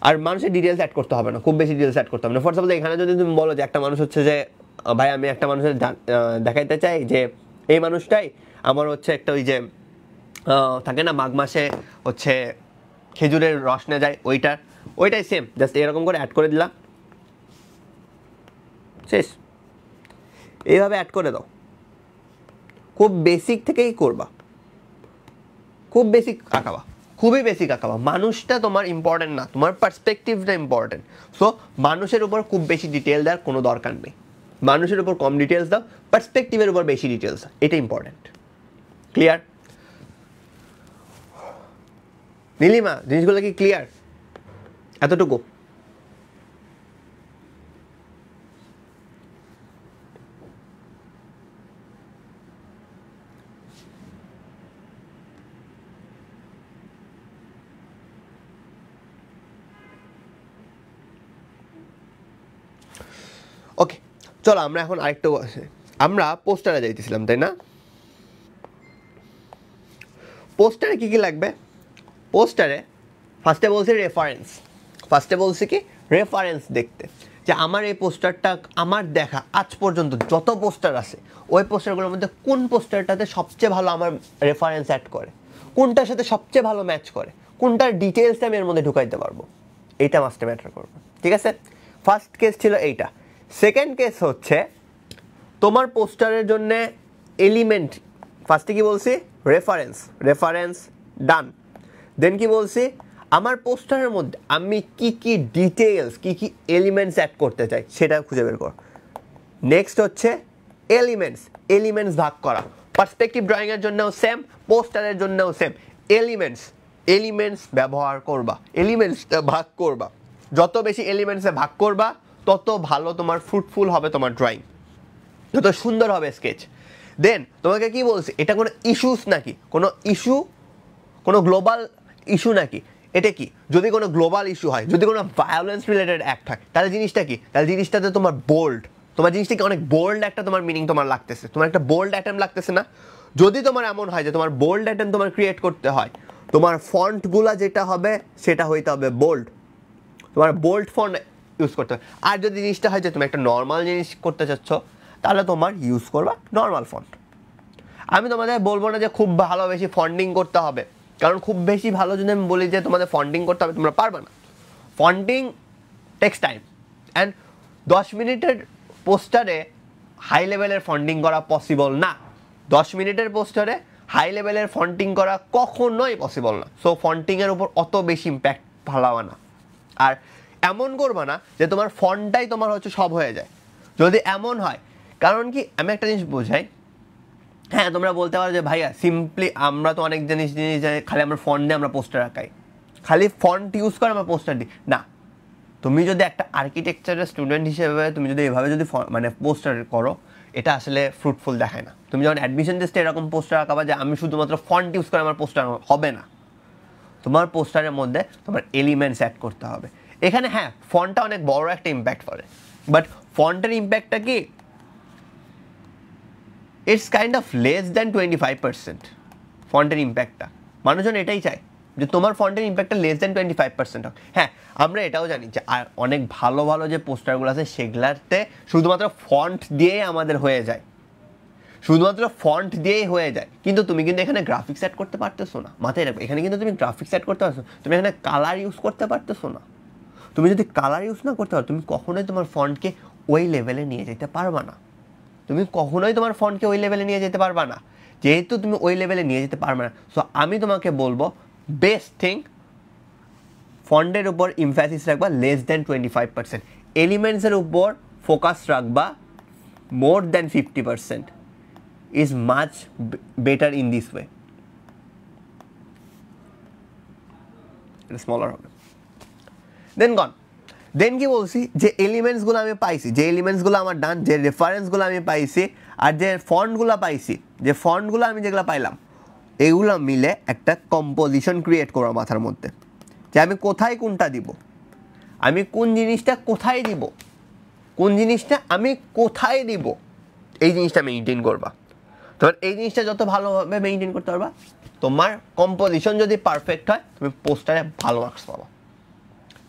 আর মানুষের ডিটেলস অ্যাড করতে হবে না, খুব বেশি ডিটেলস অ্যাড করতে হবে না। ফর সাপোজ এখানে যদি তুমি বলো যে একটা মানুষ হচ্ছে যে ভাই আমি একটা মানুষের দেখাইতে চাই যে এই মানুষটাই আমার হচ্ছে একটা ওই যে থাকে না মাঘ মাসে হচ্ছে খেজুরের রস নিয়ে যায়, ওইটাই সেম, জাস্ট এরকম করে অ্যাড করে দিলাম, শেষ। এইভাবে অ্যাড করে দাও, খুব বেসিক থেকেই করবা, খুব বেসিক আঁকাবা, খুবই বেসিক আঁকাবা। মানুষটা তোমার ইম্পর্টেন্ট না, তোমার পার্সপেক্টিভটা ইম্পর্টেন্ট। সো মানুষের উপর খুব বেশি ডিটেল দেওয়ার কোনো দরকার নেই, মানুষের উপর কম ডিটেলস দাও, পার্সপেক্টিভের উপর বেশি ডিটেলস, এটা ইম্পর্টেন্ট। ক্লিয়ার নীলিমা? জিনিসগুলো কি ক্লিয়ার? এতটুকু? ওকে, চলো আমরা এখন আরেকটু আমরা পোস্টারে যাইতেছিলাম, তাই না? পোস্টারে কি কি লাগবে? পোস্টারে ফার্স্টে বলছি রেফারেন্স, ফার্স্টে বলছি কি রেফারেন্স দেখতে, যে আমার এই পোস্টারটা আমার দেখা আজ পর্যন্ত যত পোস্টার আছে ওই পোস্টারগুলোর মধ্যে কোন পোস্টারটাতে সবচেয়ে ভালো আমার রেফারেন্স অ্যাড করে, কোনটার সাথে সবচেয়ে ভালো ম্যাচ করে, কোনটার ডিটেলসটা আমি এর মধ্যে ঢুকাইতে পারবো, এইটা মাস্টে ম্যাটার করবে। ঠিক আছে, ফার্স্ট কেস ছিল এইটা। সেকেন্ড কেস হচ্ছে তোমার পোস্টারের জন্য এলিমেন্ট, ফার্স্টে কি বলছি রেফারেন্স, রেফারেন্স ডান। দেন কি বলছি আমার পোস্টারের মধ্যে আমি কি কি ডিটেলস কি কি এলিমেন্টস অ্যাড করতে চাই সেটা খুঁজে বের কর। নেক্সট হচ্ছে এলিমেন্টস, এলিমেন্টস ভাগ করা, পার্সপেক্টিভ ড্রয়িংয়ের জন্যও সেম, পোস্টারের জন্যও সেম। এলিমেন্টস, এলিমেন্টস ব্যবহার করবা, এলিমেন্টসটা ভাগ করবা, যত বেশি এলিমেন্টসে ভাগ করবা তত ভালো তোমার ফ্রুটফুল হবে তোমার ড্রয়িং, যত সুন্দর হবে স্কেচ। দেন তোমাকে কি বলছে এটা কোনো ইস্যুস নাকি, কোনো ইস্যু, কোনো গ্লোবাল ইস্যু নাকি, এটা কি যদি কোনো গ্লোবাল ইস্যু হয়, যদি কোনো ভায়োলেন্স রিলেটেড অ্যাক্ট হয় তাহলে জিনিসটা কি, তাহলে জিনিসটাতে তোমার বোল্ড, তোমার জিনিসটাকে অনেক বোল্ড একটা তোমার মিনিং তোমার লাগতেছে, তোমার একটা বোল্ড অ্যাটেম লাগতেছে না? যদি তোমার এমন হয় যে তোমার বোল্ড অ্যাটেম তোমার ক্রিয়েট করতে হয়, তোমার ফন্টগুলা যেটা হবে সেটা হইতে হবে বোল্ড, তোমার বোল্ড ফন্ট ইউজ করতে হবে। আর যদি জিনিসটা হয় যে তুমি একটা নর্মাল জিনিস করতে চাচ্ছ তাহলে তোমার ইউজ করবা নর্মাল ফন্ট। আমি তোমাদের বলবো না যে খুব ভালো বেশি ফন্ডিং করতে হবে, কারণ খুব বেশি ভালো যদি আমি বলি যে তোমাদের ফন্ডিং করতে হবে তোমরা পারবে না। ফন্ডিং টেক্স টাইম, অ্যান্ড 10 মিনিটের পোস্টারে হাই লেভেলের ফন্ডিং করা পসিবল না, 10 মিনিটের পোস্টারে হাই লেভেলের ফন্টিং করা কখনোই পসিবল না। সো ফন্টিংয়ের উপর অত বেশি ইম্প্যাক্ট ফালাবা না, আর এমন করবা না যে তোমার ফন্টটাই তোমার হচ্ছে সব হয়ে যায়। যদি এমন হয়, কারণ কি আমি একটা জিনিস বোঝাই, হ্যাঁ তোমরা বলতে পারো যে ভাইয়া সিম্পলি আমরা তো অনেক জিনিস খালি আমরা ফন্ট দিয়ে আমরা পোস্টার আঁকাই, খালি ফন্ট ইউজ করে আমরা পোস্টার দিই না। তুমি যদি একটা আর্কিটেকচারের স্টুডেন্ট হিসেবে তুমি যদি এভাবে যদি মানে পোস্টার করো, এটা আসলে ফ্রুটফুল দেখায় না। তুমি যখন অ্যাডমিশন টেস্টে এরকম পোস্টার আঁকাবা যে আমি শুধুমাত্র ফন্ট ইউজ করে আমার পোস্টার, হবে না। তোমার পোস্টারের মধ্যে তোমার এলিমেন্টস অ্যাড করতে হবে। এখানে হ্যাঁ ফন্টটা অনেক বড় একটা ইম্প্যাক্ট করে, বাট ফন্টের ইম্প্যাক্টটা কি, it's kind of less than 25% ফন্টের ইম্প্যাক্টটা। মানুষজন এটাই চায় যে তোমার ফন্টের ইম্প্যাক্টটা লেস দেন 25% হোক। হ্যাঁ, আমরা এটাও জানি যে আর অনেক ভালো ভালো যে পোস্টারগুলো আছে সেগুলাতে শুধুমাত্র ফন্ট দিয়েই আমাদের হয়ে যায়, শুধুমাত্র ফন্ট দিয়েই হয়ে যায়, কিন্তু তুমি কিন্তু এখানে গ্রাফিক্স অ্যাড করতে পারতেছো না। মাথায় রাখবে, এখানে কিন্তু তুমি গ্রাফিক্স অ্যাড করতে পারছো, তুমি এখানে কালার ইউজ করতে পারতেছো না। তুমি যদি কালার ইউজ না করতে পারো, তুমি কখনোই তোমার ফন্টকে ওই লেভেলে নিয়ে যেতে পারবা না। তুমি কখনোই তোমার ফন্টকে ওই লেভেলে নিয়ে যেতে পারবা না। যেহেতু তুমি ওই লেভেলে নিয়ে যেতে পারবে না, সো আমি তোমাকে বলবো বেস্ট থিং, ফন্টের উপর ইমফ্যাসিস রাখবা লেস দেন 25%, এলিমেন্টসের উপর ফোকাস রাখবা মোর দেন 50%, is much better in this way. এটা স্মলার হবে। দেন কি বলছি, যে এলিমেন্টসগুলো আমি পাইছি, যে এলিমেন্টসগুলো আমার ডান, যে রেফারেন্সগুলো আমি পাইছি, আর যে ফন্টগুলো পাইছি, যে ফন্টগুলো আমি যেগুলো পাইলাম, এগুলো মিলে একটা কম্পোজিশন ক্রিয়েট করো মাথার মধ্যে, যে আমি কোথায় কোনটা দিব, আমি কোন জিনিসটা কোথায় দিব, কোন জিনিসটা আমি কোথায় দিব, এই জিনিসটা মেইনটেইন করবা। তোমার এই জিনিসটা যত ভালোভাবে মেইনটেইন করতে পারবা, তোমার কম্পোজিশন যদি পারফেক্ট হয়, তুমি পোস্টারে ভালো মার্কস পাবা।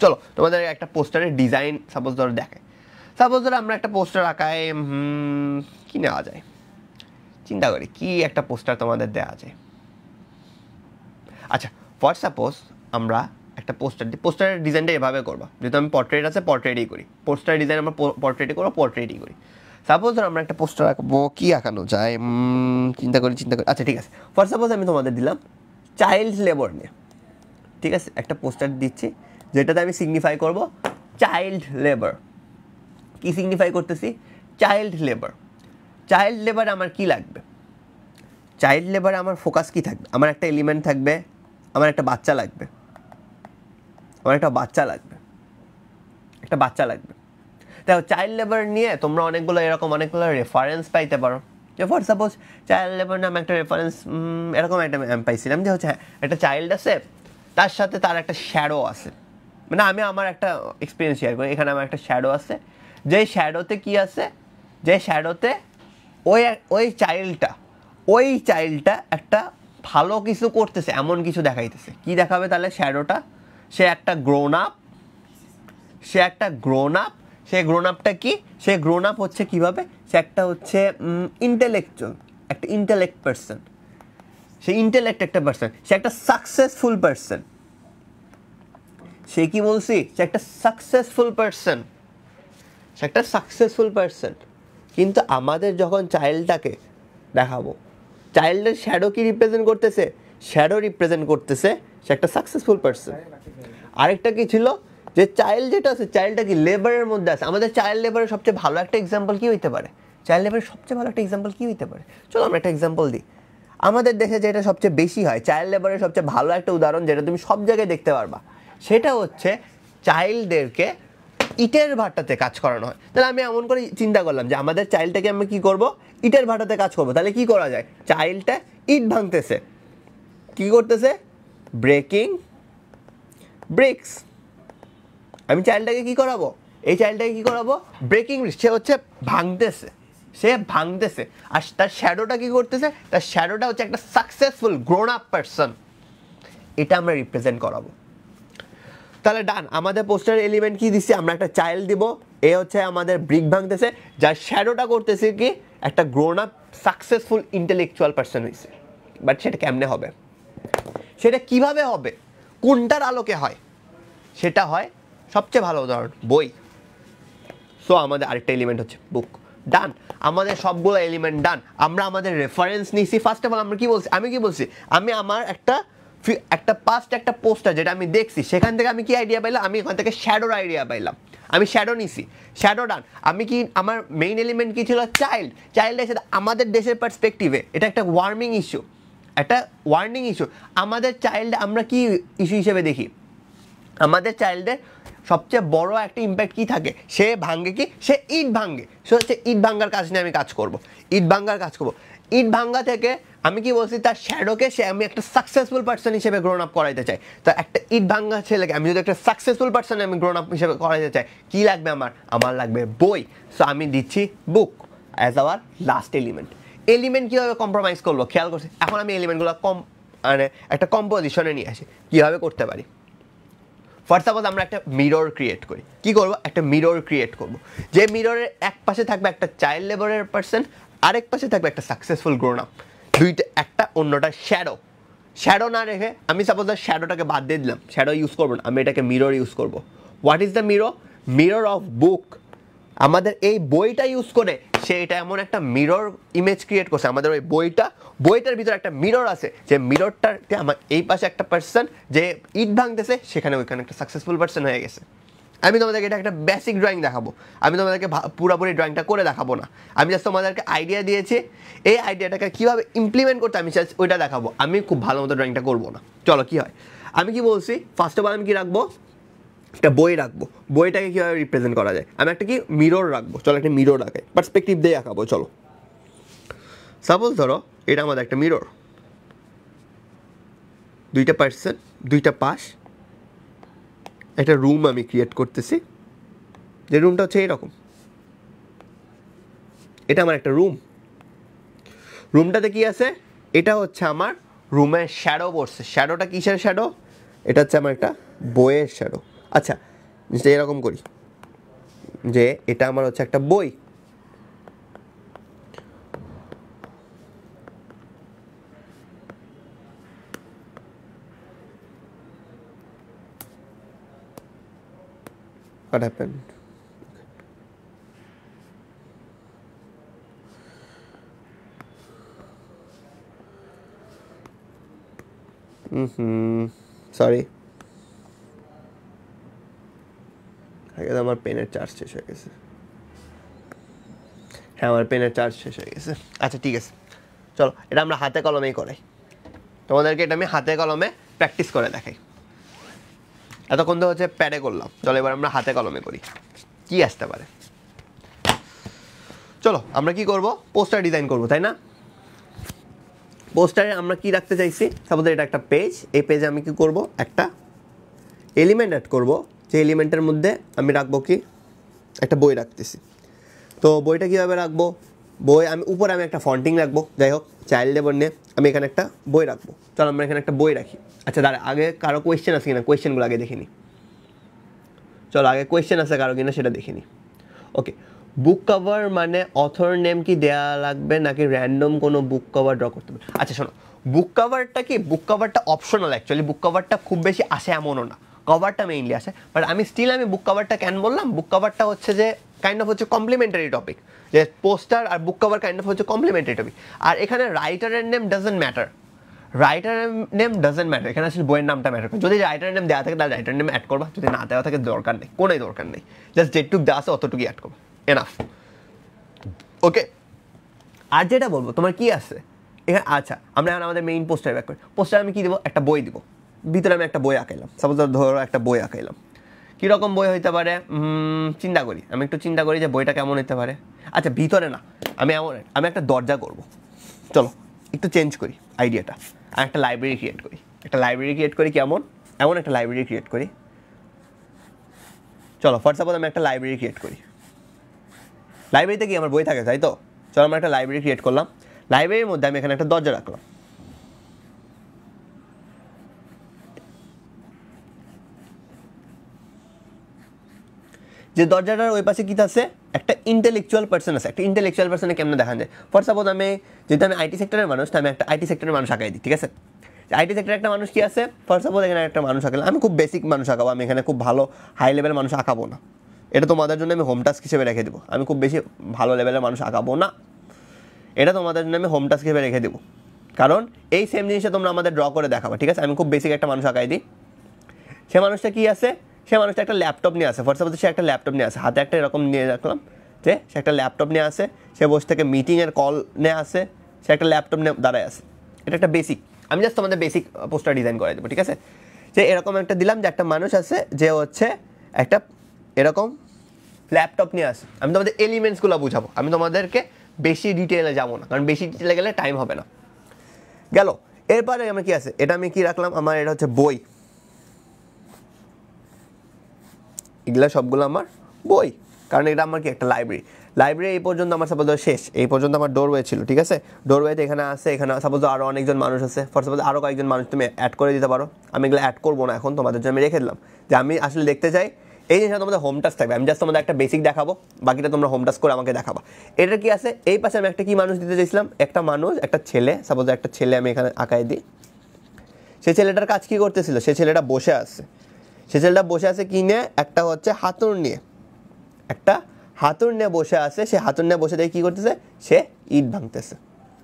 চলো তোমাদের একটা পোস্টারের ডিজাইন সাপোজ ধরো দেখায়। সাপোজ ধরো আমরা একটা পোস্টার আঁকায়, কি নেওয়া যায়, চিন্তা করি কি একটা পোস্টার তোমাদের দেওয়া যায়। আচ্ছা, ফর সাপোজ আমরা একটা পোস্টারের ডিজাইনটা এভাবে করবা, যেহেতু আমি পোর্ট্রেট আছে পোর্ট্রেটই করি, পোস্টারের ডিজাইন আমরা পোর্ট্রেটই করবো, পোর্ট্রেটই করি। সাপোজ ধরো আমরা একটা পোস্টার আঁকবো, কি আঁকানো যায়, চিন্তা করি। আচ্ছা ঠিক আছে, ফর সাপোজ আমি তোমাদের দিলাম চাইল্ড লেবার নিয়ে, ঠিক আছে, একটা পোস্টার দিচ্ছি যেটাতে আমি সিগনিফাই করব চাইল্ড লেবার। কি সিগনিফাই করতেছি? Child labour. চাইল্ড লেবার আমার কি লাগবে? চাইল্ড লেবারে আমার ফোকাস কি থাকবে? আমার একটা এলিমেন্ট থাকবে, আমার একটা বাচ্চা লাগবে, একটা বাচ্চা লাগবে। দেখো, চাইল্ড লেবার নিয়ে তোমরা অনেকগুলো রেফারেন্স পাইতে পারো। যে ফর সাপোজ চাইল্ড লেবার নামে একটা রেফারেন্স, এরকম একটা আমি পাইছিলাম যে হচ্ছে একটা চাইল্ড আছে, তার সাথে তার একটা শ্যাডো আছে। মানে আমি আমার একটা এক্সপিরিয়েন্স শেয়ার করি, এখানে আমার একটা শ্যাডো আছে, যে শ্যাডোতে কি আছে, যে শ্যাডোতে ওই চাইল্ডটা একটা ভালো কিছু করতেছে, এমন কিছু দেখাইতেছে। কি দেখাবে তাহলে শ্যাডোটা? সে একটা গ্রোন আপ, সেই গ্রোন আপটা কি? সে গ্রোন আপ হচ্ছে কিভাবে? সে একটা হচ্ছে ইন্টেলেকচুয়াল, একটা ইন্টেলেক্ট পার্সন, সে ইন্টেলেক্ট একটা পার্সন, সে একটা সাকসেসফুল পার্সন। সে কি বলছি? সে একটা সাকসেসফুল পার্সন। কিন্তু আমাদের যখন চাইল্ডটাকে দেখাবো, চাইল্ডের শ্যাডো কি রিপ্রেজেন্ট করতেছে? শ্যাডো রিপ্রেজেন্ট করতেছে সে একটা সাকসেসফুল পার্সন। আরেকটা কি ছিল, যে চাইল্ড যেটা আছে, চাইল্ডটা কি লেবারের মধ্যে আছে। আমাদের চাইল্ড লেবারের সবচেয়ে ভালো একটা এক্সাম্পল কি হইতে পারে? চলো আমরা একটা এক্সাম্পল দিই। আমাদের দেশে যেটা সবচেয়ে বেশি হয়, চাইল্ড লেবারের সবচেয়ে ভালো একটা উদাহরণ, যেটা তুমি সব জায়গায় দেখতে পারবা, সেটা হচ্ছে চাইল্ডদেরকে ইটের ভাটাতে কাজ করানো হয়। তাহলে আমি এমন করে চিন্তা করলাম যে আমাদের চাইল্ডটাকে আমরা কি করব? ইটের ভাটাতে কাজ করবো। তাহলে কি করা যায়? চাইল্ডটা ইট ভাঙতেছে, কি করতেছে? Breaking bricks. আমি চাইল্ডটাকে কি করাবো? এই চাইল্ডটাকে কি করাবো? Breaking bricks. সে হচ্ছে ভাঙতেছে, আর তার শ্যাডোটা কি করতেছে? তার শ্যাডোটা হচ্ছে একটা সাকসেসফুল গ্রোন আপ পারসন। এটা আমরা রিপ্রেজেন্ট করাবো। তাহলে ডান, আমাদের পোস্টারের এলিমেন্ট কি দিচ্ছি? আমরা একটা চাইল্ড দিব, এ হচ্ছে আমাদের ব্রিক ভাঙতেছে, যার শ্যাডোটা করতেছে কি? একটা grown up successful intellectual person হয়েছে। বাট সেটা কেমনে হবে? সেটা কিভাবে হবে? কোনটার আলোকে হয়? সেটা হয়, সবচেয়ে ভালো উদাহরণ বই। সো আমাদের আরেকটা এলিমেন্ট হচ্ছে বুক। ডান, আমাদের সবগুলো এলিমেন্ট ডান। আমরা আমাদের রেফারেন্স নিছি। ফার্স্ট অফ অল আমরা কি বলছি? আমি আমার একটা পাস্ট একটা পোস্টার যেটা আমি দেখছি, সেখান থেকে আমি কি আইডিয়া পাইলাম? আমি ওখান থেকে শ্যাডোর আইডিয়া পাইলাম, আমি শ্যাডো নিছি, শ্যাডো ডান। আমি কি, আমার মেইন এলিমেন্ট কি ছিল? চাইল্ডের সাথে আমাদের দেশের পার্সপেক্টিভে এটা একটা ওয়ার্নিং ইস্যু। আমাদের চাইল্ড আমরা কি ইস্যু হিসেবে দেখি? আমাদের চাইল্ডের সবচেয়ে বড় একটা ইম্প্যাক্ট কি থাকে? সে ভাঙে কি? সে ইট ভাঙে। সে হচ্ছে ইট ভাঙ্গার কাজ নিয়ে আমি কাজ করব। ইট ভাঙ্গা থেকে আমি কি বলছি? তার শ্যাডোকে আমি একটা সাকসেসফুল পার্সন হিসেবে গ্রোন আপ করাইতে চাই। তো একটা ইট ভাঙ্গা ছেলেকে আমি যদি একটা সাকসেসফুল পার্সন আমি গ্রোন আপ হিসেবে করাইতে চাই, কি লাগবে আমার লাগবে বই। সো আমি দিচ্ছি book as our last element. কীভাবে কম্প্রোমাইজ করবো? খেয়াল করছি, এখন আমি এলিমেন্টগুলো মানে একটা কম্পোজিশনে নিয়ে আসি। কীভাবে করতে পারি? ফার্স্ট সাপোজ আমরা একটা মিরর ক্রিয়েট করি। কি করব? একটা মিরর ক্রিয়েট করব, যে মিররের এক পাশে থাকবে একটা চাইল্ড লেবারের পার্সন, আরেক পাশে থাকবে একটা সাকসেসফুল গ্রোন আপ। দুইটা, একটা অন্যটা শ্যাডো। শ্যাডো না রেখে আমি সাপোজ শ্যাডোটাকে বাদ দিয়ে দিলাম, শ্যাডো ইউজ করবো না, আমি এটাকে মিরর ইউজ করব। What is the mirror? Mirror of book. আমাদের এই বইটা ইউজ করে সে এটা এমন একটা মিরর ইমেজ ক্রিয়েট করছে। আমাদের ওই বইটার ভিতরে একটা মিরর আছে, যে মিররটাতে আমার এই পাশে একটা পার্সন যে ইট ভাঙতেছে, সেখানে ওইখানে একটা সাকসেসফুল পার্সন হয়ে গেছে। আমি তোমাদেরকে এটা একটা বেসিক ড্রয়িং দেখাবো, আমি তোমাদেরকে পুরোপুরি ড্রয়িংটা করে দেখাবো না। আমি জাস্ট তোমাদেরকে আইডিয়া দিয়েছি, এই আইডিয়াটাকে কীভাবে ইমপ্লিমেন্ট করতে আমি জাস্ট ওইটা দেখাবো। আমি খুব ভালো মতো ড্রয়িংটা করবো না। চলো কি হয়। আমি কি বলছি, ফার্স্ট অফ অল আমি কি রাখবো? একটা বই রাখবো। বইটাকে কীভাবে রিপ্রেজেন্ট করা যায়? আমি একটা কি মিরর রাখবো। চলো একটা মিরর রাখাই, পার্সপেক্টিভ দিয়ে আঁকাবো। চলো সাপোজ ধরো এটা আমাদের একটা মিরর, দুইটা পার্সন, দুইটা পাশ, একটা রুম আমি ক্রিয়েট করতেছি, যে রুমটা হচ্ছে এরকম। এটা আমার একটা রুম। রুমটাতে কি আছে? এটা হচ্ছে আমার রুমের শ্যাডো পড়ছে। শ্যাডোটা কিসের শ্যাডো? এটা হচ্ছে আমার একটা বইয়ের শ্যাডো। আচ্ছা, জিনিসটা এরকম করি যে এটা আমার হচ্ছে একটা বই। What happened? সরি, আগে আমার পেনের চার্জ শেষ হয়ে গেছে। হ্যাঁ, আমার পেনের চার্জ শেষ হয়ে গেছে। আচ্ছা ঠিক আছে, চলো এটা আমরা হাতে কলমেই করাই। তোমাদেরকে এটা আমি হাতে কলমে প্র্যাকটিস করে দেখাই। এতক্ষণ তো হচ্ছে প্যাডে করলাম, চলো এবার আমরা হাতে কলমে করি। কি আসতে পারে? চলো আমরা কি করব? পোস্টার ডিজাইন করব, তাই না? পোস্টারে আমরা কি রাখতে চাইছি? সাপোজ এটা একটা পেজ, এই পেজে আমি কি করব? একটা এলিমেন্ট অ্যাড করব, যে এলিমেন্টের মধ্যে আমি রাখবো কি? একটা বই রাখতেছি। তো বইটা কীভাবে রাখবো? বই আমি উপরে আমি একটা ফন্টিং রাখবো, যাই হোক চাইল্ড লেবার নিয়ে আমি এখানে একটা বই রাখবো। চলো আমরা এখানে একটা বই রাখি। আচ্ছা দাঁড়া, আগে কারো কোয়েশ্চেন আছে কিনা, কোয়েশ্চেনগুলো আগে দেখিনি। চলো আগে কোয়েশ্চেন আছে কারো কিনা সেটা দেখিনি। ওকে, বুক কভার মানে অথর নেম কি দেয়া লাগবে নাকি র্যান্ডম কোনো বুক কভার ড্র করতে হবে? আচ্ছা শোনো, বুক কভারটা কি? বুক কভারটা অপশনাল অ্যাকচুয়ালি। বুক কভারটা খুব বেশি আসে এমনও না, কভারটা মেইনলি আসে। বাট আমি বুক কভারটা কেন বললাম? বুক কভারটা হচ্ছে যে কাইন্ড অফ হচ্ছে কমপ্লিমেন্টারি টপিক, যে পোস্টার আর বুক কভার কাইন্ড অফ হচ্ছে কমপ্লিমেন্টারি টপিক। আর এখানে রাইটারের নেম ডাজেন্ট ম্যাটার, এখানে আসলে বইয়ের নামটা ম্যাটার করে। যদি রাইটারের নেম দেওয়া থাকে তাহলে রাইটার নেম অ্যাড করবা, যদি না দেওয়া থাকে দরকার নেই, কোনোই দরকার নেই, জাস্ট যেটুকু দেওয়া আছে অতটুকুই অ্যাড করবো, এনাফ। ওকে, আর যেটা বলবো তোমার কি আছে এখানে। আচ্ছা আমরা এখন আমাদের মেইন পোস্টার ব্যাক করি। পোস্টার আমি কি দেবো? একটা বই দিব, ভিতরে আমি একটা বই আঁকাইলাম। সাপোজ ধরো একটা বই আঁকাইলাম, কীরকম বই হইতে পারে? চিন্তা করি, আমি একটু চিন্তা করি যে বইটা কেমন হইতে পারে। আচ্ছা ভিতরে না, আমি একটা দরজা করব। চলো একটু চেঞ্জ করি আইডিয়াটা, আমি একটা লাইব্রেরি ক্রিয়েট করি। কেমন? এমন একটা লাইব্রেরি ক্রিয়েট করি। চলো ফার্স্ট সাপোজ আমি একটা লাইব্রেরি ক্রিয়েট করি। লাইব্রেরিতে কি আমার বই থাকে, তাই তো? চলো আমরা একটা লাইব্রেরি ক্রিয়েট করলাম। লাইব্রেরির মধ্যে আমি এখানে একটা দরজা রাখলাম। যে দরজাটার ওই পাশে কি আছে? একটা ইন্টেলেকচুয়াল পার্সন আছে। একটা ইন্টেলেকচুয়াল পার্সনে কেমন দেখা যায়? ফর সাপোজ যেহেতু আমি আইটি সেক্টরের মানুষ, তো আমি একটা আইটি সেক্টরের মানুষ আঁকাই দিই, ঠিক আছে? আইটি সেক্টরে একটা মানুষ কি আছে? ফর সাপোজ এখানে একটা মানুষ আঁকালাম। আমি খুব বেসিক মানুষ আঁকাবো, আমি এখানে খুব ভালো হাই লেভেল মানুষ আঁকাবো না। এটা তোমাদের জন্য আমি হোম টাস্ক হিসেবে রেখে দেবো। আমি খুব বেশি ভালো লেভেলের মানুষ আঁকাবো না, এটা তোমাদের জন্য আমি হোম টাস্ক হিসেবে রেখে দেবো। কারণ এই সেম জিনিসটা তোমরা আমাদের ড্র করে দেখাবা, ঠিক আছে? আমি খুব বেসিক একটা মানুষ আঁকাই দিই। সে মানুষটা কি আছে? সে মানুষটা একটা ল্যাপটপ নিয়ে আসে। ফর সাপোজ সে একটা ল্যাপটপ নিয়ে আসে, হাতে একটা এরকম নিয়ে রাখলাম, যে সে একটা ল্যাপটপ নিয়ে আসে। সে বসে থেকে মিটিংয়ের কল নিয়ে আসে, সে একটা ল্যাপটপ নিয়ে দাঁড়ায় আসে। এটা একটা বেসিক, আমি জাস্ট তোমাদের বেসিক পোস্টার ডিজাইন করে দেবো, ঠিক আছে? যে এরকম একটা দিলাম যে একটা মানুষ আছে, যে হচ্ছে একটা এরকম ল্যাপটপ নিয়ে আসে। আমি তোমাদের এলিমেন্টসগুলো বুঝাবো, আমি তোমাদেরকে বেশি ডিটেলে যাবো না, কারণ বেশি ডিটেলে গেলে টাইম হবে না। গেল, এরপরে আমার কি আছে? এটা আমি কি রাখলাম? আমার এটা হচ্ছে বই। এগুলো সবগুলো আমার বই, কারণ এটা আমার কি একটা লাইব্রেরি। লাইব্রেরি এই পর্যন্ত আমার সাপোজ শেষ, এই পর্যন্ত আমার ডোরওয়ে ছিল, ঠিক আছে? ডোরওয়েতে এখানে আছে, এখানে সাপোজ আরও অনেকজন মানুষ আছে, ফর সাপোজ আরও কয়েকজন মানুষ তুমি অ্যাড করে দিতে পারো। আমি এগুলো অ্যাড করবো না এখন, তোমাদের জন্য আমি রেখে দিলাম যে আমি আসলে দেখতে চাই এই জিনিসটা তোমাদের হোম টাস্ক থাকবে। আমি জাস্ট তোমাদের একটা বেসিক দেখাবো, বাকিটা তোমরা হোম টাস্ক করে আমাকে দেখাবা। এটা কি আছে এই পাশে আমি একটা কি মানুষ দিতে চাইছিলাম, একটা মানুষ, একটা ছেলে, সাপোজ একটা ছেলে আমি এখানে আঁকায় দিই। সেই ছেলেটার কাজ কি করতেছিল, সে ছেলেটা বসে আছে, সে ছেলেটা বসে আছে কি নিয়ে, একটা হচ্ছে হাতুড় নিয়ে, একটা হাতুড় নিয়ে বসে আছে। সে হাতুড় নিয়ে বসে দেখে কী করতেছে, সে ইট ভাঙতেছে।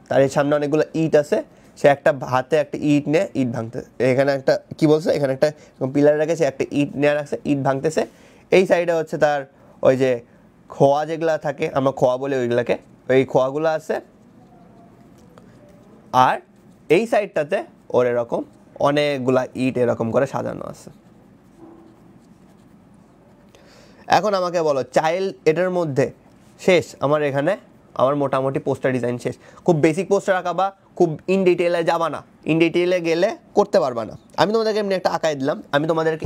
তার এই সামনে অনেকগুলো ইট আছে, সে একটা হাতে একটা ইট নিয়ে ইট ভাঙতেছে। এখানে একটা কি বলছে, এখানে একটা পিলার রেখে সে একটা ইট নিয়ে রাখছে, ইট ভাঙতেছে। এই সাইডে হচ্ছে তার ওই যে খোয়া যেগুলো থাকে, আমরা খোয়া বলি ওইগুলোকে, ওই খোয়াগুলো আছে। আর এই সাইডটাতে ওর এরকম অনেকগুলা ইট এরকম করে সাজানো আছে। এখন আমাকে বলো চাইল্ড এটার মধ্যে শেষ, আমার এখানে আমার মোটামুটি পোস্টার ডিজাইন শেষ। খুব বেসিক পোস্টার আঁকাবা, খুব ইন ডিটেলে যাবা না, ইন ডিটেলে গেলে করতে পারবা না। আমি তোমাদেরকে এমনি একটা আঁকাই দিলাম, আমি তোমাদেরকে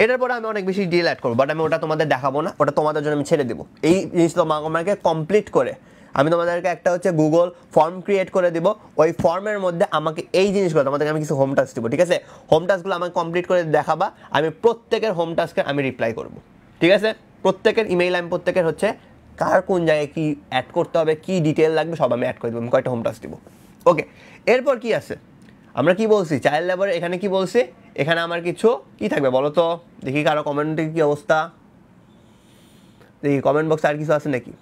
এটার পরে আমি অনেক বেশি ডিটেল অ্যাড করবো, বাট আমি ওটা তোমাদের দেখাবো না, ওটা তোমাদের জন্য আমি ছেড়ে দেবো। এই জিনিসটা আমাকে কমপ্লিট করে আমি তোমাদেরকে একটা হচ্ছে গুগল ফর্ম ক্রিয়েট করে দিব। ওই ফর্মের মধ্যে আমাকে এই জিনিসগুলো তোমাদেরকে আমি কিছু হোম টাস্ক দিব, ঠিক আছে? হোম টাস্কগুলো আমাকে কমপ্লিট করে দেখাবা, আমি প্রত্যেকের হোম টাস্কে আমি রিপ্লাই করবো, ঠিক আছে? প্রত্যেকের ইমেইল আমি প্রত্যেকের হচ্ছে কার কোন জায়গায় কী অ্যাড করতে হবে, কী ডিটেল লাগবে সব আমি অ্যাড করে দেবো। আমি কয়েকটা হোম টাস্ক দিব, ওকে? এরপর কি আছে, আমরা কি বলছি চাইল্ড লেবার, এখানে কি বলছি, এখানে আমার কিছু কি থাকবে বলো তো দেখি, কারো কমেন্টের কি অবস্থা দেখি, কমেন্ট বক্সে আর কিছু আছে নাকি?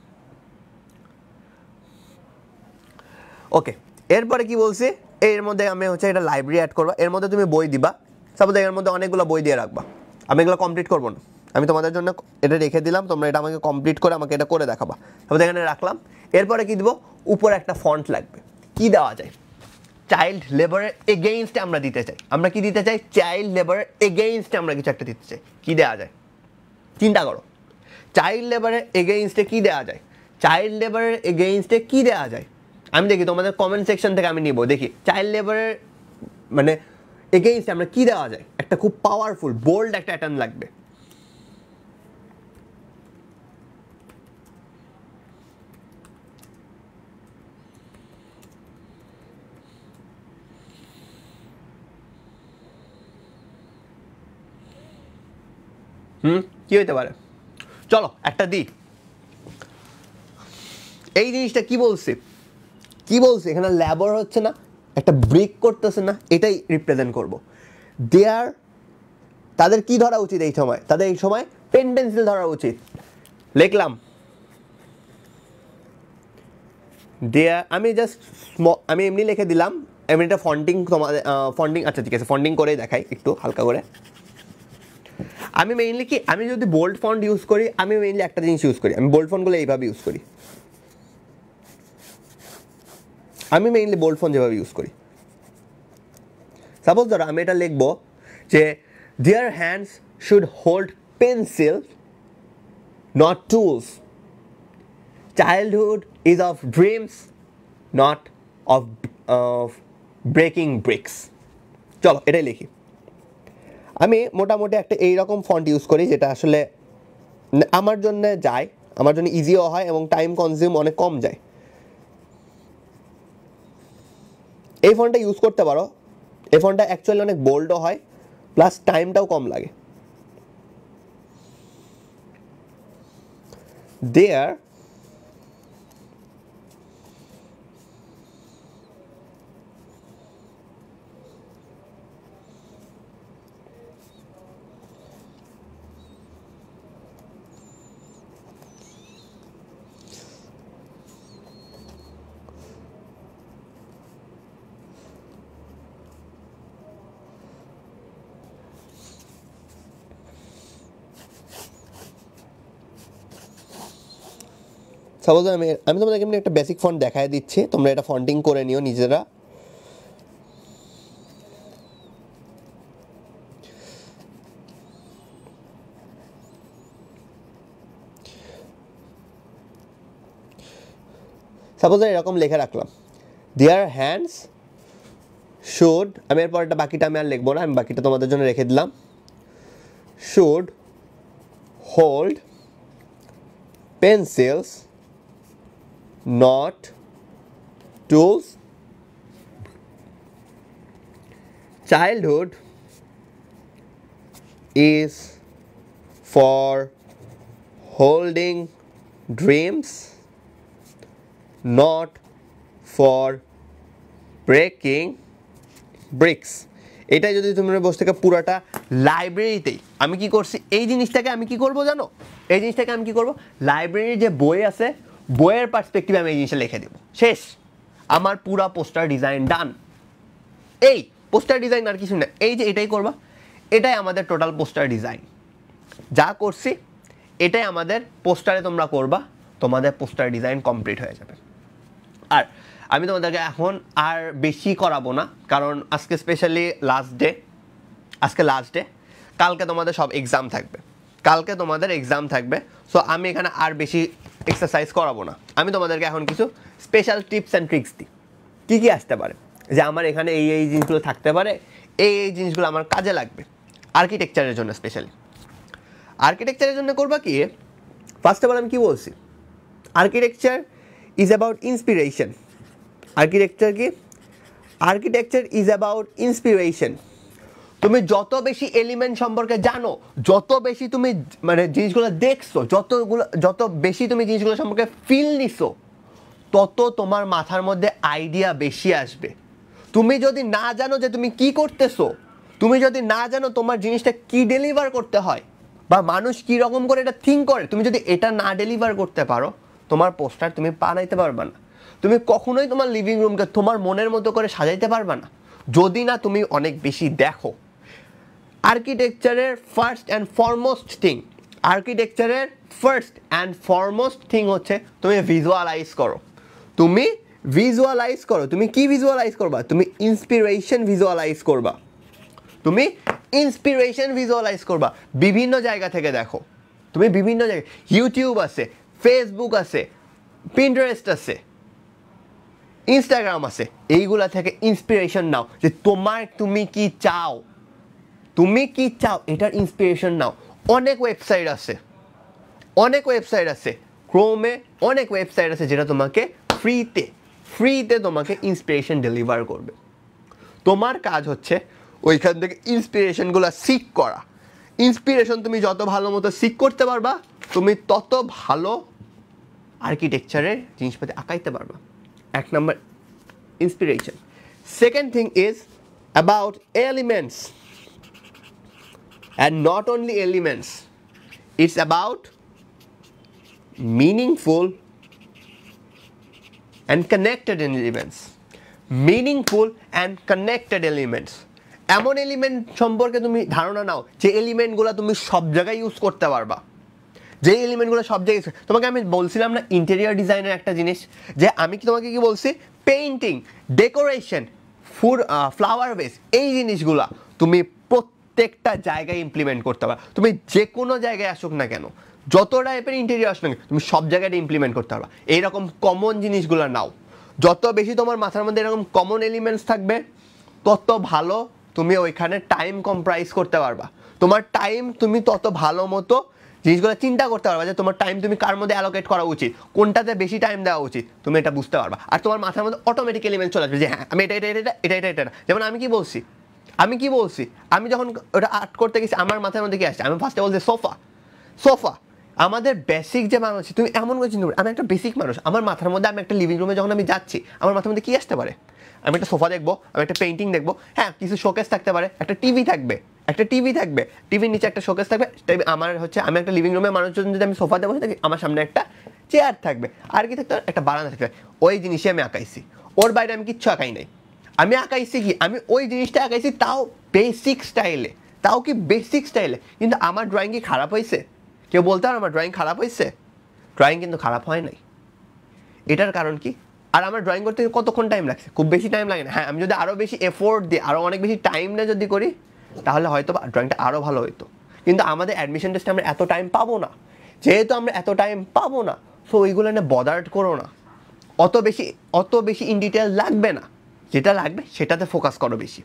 ওকে, এরপরে কি বলছি, এর মধ্যে আমি হচ্ছে এটা লাইব্রেরি অ্যাড করবা, এর মধ্যে তুমি বই দিবা। সাপোজ এর মধ্যে অনেকগুলো বই দিয়ে রাখবা, আমি এগুলো কমপ্লিট করবো না, আমি তোমাদের জন্য এটা রেখে দিলাম, তোমরা এটা আমাকে কমপ্লিট করে আমাকে এটা করে দেখাবা। তারপর এখানে রাখলাম। এরপরে কি দিব, উপরে একটা ফন্ট লাগবে। কি দেওয়া যায়, চাইল্ড লেবারের এগেইনস্টে আমরা দিতে চাই, আমরা কি দিতে চাই, চাইল্ড লেবারের এগেইনস্টে আমরা কিছু একটা দিতে চাই। কি দেওয়া যায় চিন্তা করো, চাইল্ড লেবারের এগেইনস্টে কি দেওয়া যায়, চাইল্ড লেবারের এগেইনস্টে কি দেওয়া যায়। আমি দেখি তোমাদের কমেন্ট সেকশন থেকে আমি নিব, দেখি চাইল্ড লেবারের মানে এগেইনস্টে আমরা কি দেওয়া যায়। একটা খুব পাওয়ারফুল বোল্ড একটা প্যাটার্ন লাগবে। কি হইতে পারে, চলো একটা দিই। এই জিনিসটা কি বলছে, কি বলছে এখানে ল্যাবর হচ্ছে না, একটা ব্রেক করতেছে না, এটাই রিপ্রেজেন্ট করবো। দেয়ার তাদের কি ধরা উচিত এই সময়, তাদের এই সময় পেন পেন্সিল ধরা উচিত। লিখলাম দেয়ার, আমি জাস্ট আমি এমনি লিখে দিলাম, আমি এটা ফন্টিং তোমাদের ফন্টিং, আচ্ছা ঠিক আছে ফন্টিং করেই দেখাই একটু হালকা করে। আমি মেইনলি কি, আমি যদি বোল্ড ফন্ট ইউজ করি, আমি মেইনলি একটা জিনিস ইউজ করি, আমি বোল্ড ফন্টগুলো এইভাবে ইউজ করি, আমি মেইনলি বোল্ড ফন্ট যেভাবে ইউজ করি। সাপোজ ধরো আমি এটা লিখবো যে their hands should hold pencil not tools, childhood is of dreams not of breaking bricks. চলো এটাই লিখি। আমি মোটামুটি একটা এইরকম ফন্ট ইউজ করি যেটা আসলে আমার জন্য যায়, আমার জন্য ইজিও হয় এবং টাইম কনজিউম অনেক কম যায়। এই ফন্টটা ইউজ করতে পারো, এই ফন্টটা অ্যাকচুয়ালি অনেক বোল্ডও হয়, প্লাস টাইমটাও কম লাগে। দেয়ার সাপোজ আমি তোমাদেরকে এমনি একটা বেসিক ফন্ট দেখায় দিচ্ছি, তোমরা এটা ফন্টিং করে নিও নিজেরা। সাপোজ এরকম লিখে রাখলাম দেয়ার হ্যান্ডস শুড, আমি এরপর একটা বাকিটা আমি আর লিখবো না, আমি বাকিটা তোমাদের জন্য রেখে দিলাম। Should hold pencils, not tools. Childhood is for holding dreams, not for breaking bricks. এটা যদি তোমরা বসে থেকে পুরাটা লাইব্রেরিতেই আমি কি করছি, এই জিনিসটাকে আমি কি করব জানো, এই জিনিসটাকে আমি কি করব, লাইব্রেরির যে বই আছে বইয়ের পার্সপেক্টিভে আমি এই জিনিসটা লিখে দেব, শেষ, আমার পুরা পোস্টার ডিজাইন ডান। এই পোস্টার ডিজাইন আর কিছু না, এই যে এটাই করবা, এটাই আমাদের টোটাল পোস্টার ডিজাইন। যা করছি এটাই আমাদের পোস্টারে তোমরা করবা, তোমাদের পোস্টার ডিজাইন কমপ্লিট হয়ে যাবে। আর আমি তোমাদেরকে এখন আর বেশি করাবো না, কারণ আজকে স্পেশালি লাস্ট ডে, আজকে লাস্ট ডে, কালকে তোমাদের সব এক্সাম থাকবে, কালকে তোমাদের এক্সাম থাকবে। সো আমি এখানে আর বেশি এক্সারসাইজ করাবো না, আমি তোমাদেরকে এখন কিছু স্পেশাল টিপস অ্যান্ড ট্রিক্স দিই কী কী আসতে পারে, যে আমার এখানে এই এই জিনিসগুলো থাকতে পারে, এই এই জিনিসগুলো আমার কাজে লাগবে আর্কিটেকচারের জন্য। স্পেশালি আর্কিটেকচারের জন্য করবা কি, ফার্স্ট অফ অল আমি কি বলছি, architecture is about inspiration. Architecture কি, আর্কিটেকচার ইজ অ্যাবাউট ইন্সপিরেশন। তুমি যত বেশি এলিমেন্ট সম্পর্কে জানো, যত বেশি তুমি মানে জিনিসগুলো দেখছো, যত বেশি তুমি জিনিসগুলো সম্পর্কে ফিল নিছো, তত তোমার মাথার মধ্যে আইডিয়া বেশি আসবে। তুমি যদি না জানো যে তুমি কি করতেছো, তুমি যদি না জানো তোমার জিনিসটা কি ডেলিভার করতে হয় বা মানুষ কি রকম করে এটা থিঙ্ক করে, তুমি যদি এটা না ডেলিভার করতে পারো, তোমার পোস্টার তুমি বানাইতে পারবে না। তুমি কখনোই তোমার লিভিং রুমকে তোমার মনের মতো করে সাজাইতে পারবে না যদি না তুমি অনেক বেশি দেখো। আর্কিটেকচারের ফার্স্ট অ্যান্ড ফরমোস্ট থিং, আর্কিটেকচারের ফার্স্ট অ্যান্ড ফরমোস্ট থিং হচ্ছে তুমি ভিজুয়ালাইজ করো। তুমি ভিজুয়ালাইজ করো। তুমি কি ভিজুয়ালাইজ করবা, তুমি ইন্সপিরেশন ভিজুয়ালাইজ করবা। তুমি ইন্সপিরেশন ভিজুয়ালাইজ করবা, বিভিন্ন জায়গা থেকে দেখো। তুমি বিভিন্ন জায়গায়, ইউটিউব আছে, ফেসবুক আছে, পিন্টারেস্ট আছে, ইনস্টাগ্রাম আছে, এইগুলা থেকে ইন্সপিরেশন নাও যে তুমি কি চাও, তুমি কি চাও এটার ইন্সপিরেশন নাও। অনেক ওয়েবসাইট আছে, অনেক ওয়েবসাইট আছে, ক্রোমে অনেক ওয়েবসাইট আছে যেটা তোমাকে ফ্রিতে তোমাকে ইন্সপিরেশন ডেলিভার করবে। তোমার কাজ হচ্ছে ওইখান থেকে ইন্সপিরেশনগুলো সিক করা। ইন্সপিরেশন তুমি যত ভালো মতো সিক করতে পারবা, তুমি তত ভালো আর্কিটেকচারের জিনিসপাতি আঁকাইতে পারবা। এক number inspiration. Second thing is about elements, and not only elements, it's about meaningful and connected elements. Meaningful and connected elements, এমন এলিমেন্ট সম্পর্কে তুমি ধারণা নাও যে এলিমেন্টগুলো তুমি সব জায়গায় ইউজ করতে পারবা, যে এলিমেন্টগুলো সব জায়গায়। তোমাকে আমি বলছিলাম না ইন্টেরিয়র ডিজাইনের একটা জিনিস, যে আমি কি তোমাকে কি বলছি, painting, decoration, food, flower base, এই জিনিসগুলা তুমি প্রত্যেকটা জায়গায় ইমপ্লিমেন্ট করতে পারবা। তুমি যে কোনো জায়গায় আসুক না কেন, যত টাইপের ইন্টেরিয়র আসুক না কেন, তুমি সব জায়গায় ইমপ্লিমেন্ট করতে পারবা। এইরকম কমন জিনিসগুলো নাও। যত বেশি তোমার মাথার মধ্যে এরকম কমন এলিমেন্টস থাকবে, তত ভালো তুমি ওইখানে টাইম কম্প্রাইজ করতে পারবা। তোমার টাইম তুমি তত ভালো মতো জিনিসগুলো চিন্তা করতে পারবা, যে তোমার টাইম তুমি কার মধ্যে অ্যালোকেট করা উচিত, কোনটাতে বেশি টাইম দেওয়া উচিত, তুমি এটা বুঝতে পারবা। আর তোমার মাথার মধ্যে অটোমেটিক এলিমেন্ট চলে আসবে যে হ্যাঁ আমি এটা। যেমন আমি কি বলছি, আমি যখন ওটা আর্ট করতে গেছি, আমার মাথার মধ্যে কি আসছে, আমি ফার্স্টে বলছি সোফা। আমাদের বেসিক যে মানুষ, তুমি এমন করে চিন্তা করো, আমি একটা বেসিক মানুষ, আমার মাথার মধ্যে আমি একটা লিভিং রুমে যখন আমি যাচ্ছি, আমার মাথার মধ্যে কি আসতে পারে, আমি একটা সোফা দেখবো, আমি একটা পেইন্টিং দেখবো, হ্যাঁ কিছু শোকেস থাকতে পারে, একটা টিভি থাকবে, টিভির নিচে একটা শোকেস থাকবে। আমার হচ্ছে আমি একটা লিভিং রুমে মানুষজন, যদি আমি সোফাতে বসে থাকি, আমার সামনে একটা চেয়ার থাকবে, আর কি থাকতে, একটা বারান্দা থাকবে। ওই জিনিসই আমি আঁকাইছি, ওর বাইরে আমি কিচ্ছু আঁকাই নাই। আমি আঁকাইছি কি, আমি ওই জিনিসটা আঁকাইছি, তাও বেসিক স্টাইলে, কিন্তু আমার ড্রয়িং কি খারাপ হয়েছে? কেউ বলতে পারো আমার ড্রয়িং খারাপ হয়েছে? ড্রয়িং কিন্তু খারাপ হয় নাই। এটার কারণ কি? আর আমার ড্রয়িং করতে কতক্ষণ টাইম লাগছে? খুব বেশি টাইম লাগে না। হ্যাঁ, আমি যদি আরও বেশি এফোর্ট দিই, আরও অনেক বেশি টাইম নিয়ে যদি করি, তাহলে হয়তো ড্রয়িংটা আরও ভালো হতো। কিন্তু আমাদের অ্যাডমিশন টেস্টে আমরা এত টাইম পাবো না। যেহেতু আমরা এত টাইম পাবো না, সো ওইগুলো নিয়ে বদার্ড করো না। অত বেশি ইন ডিটেল লাগবে না। যেটা লাগবে সেটাতে ফোকাস করো বেশি।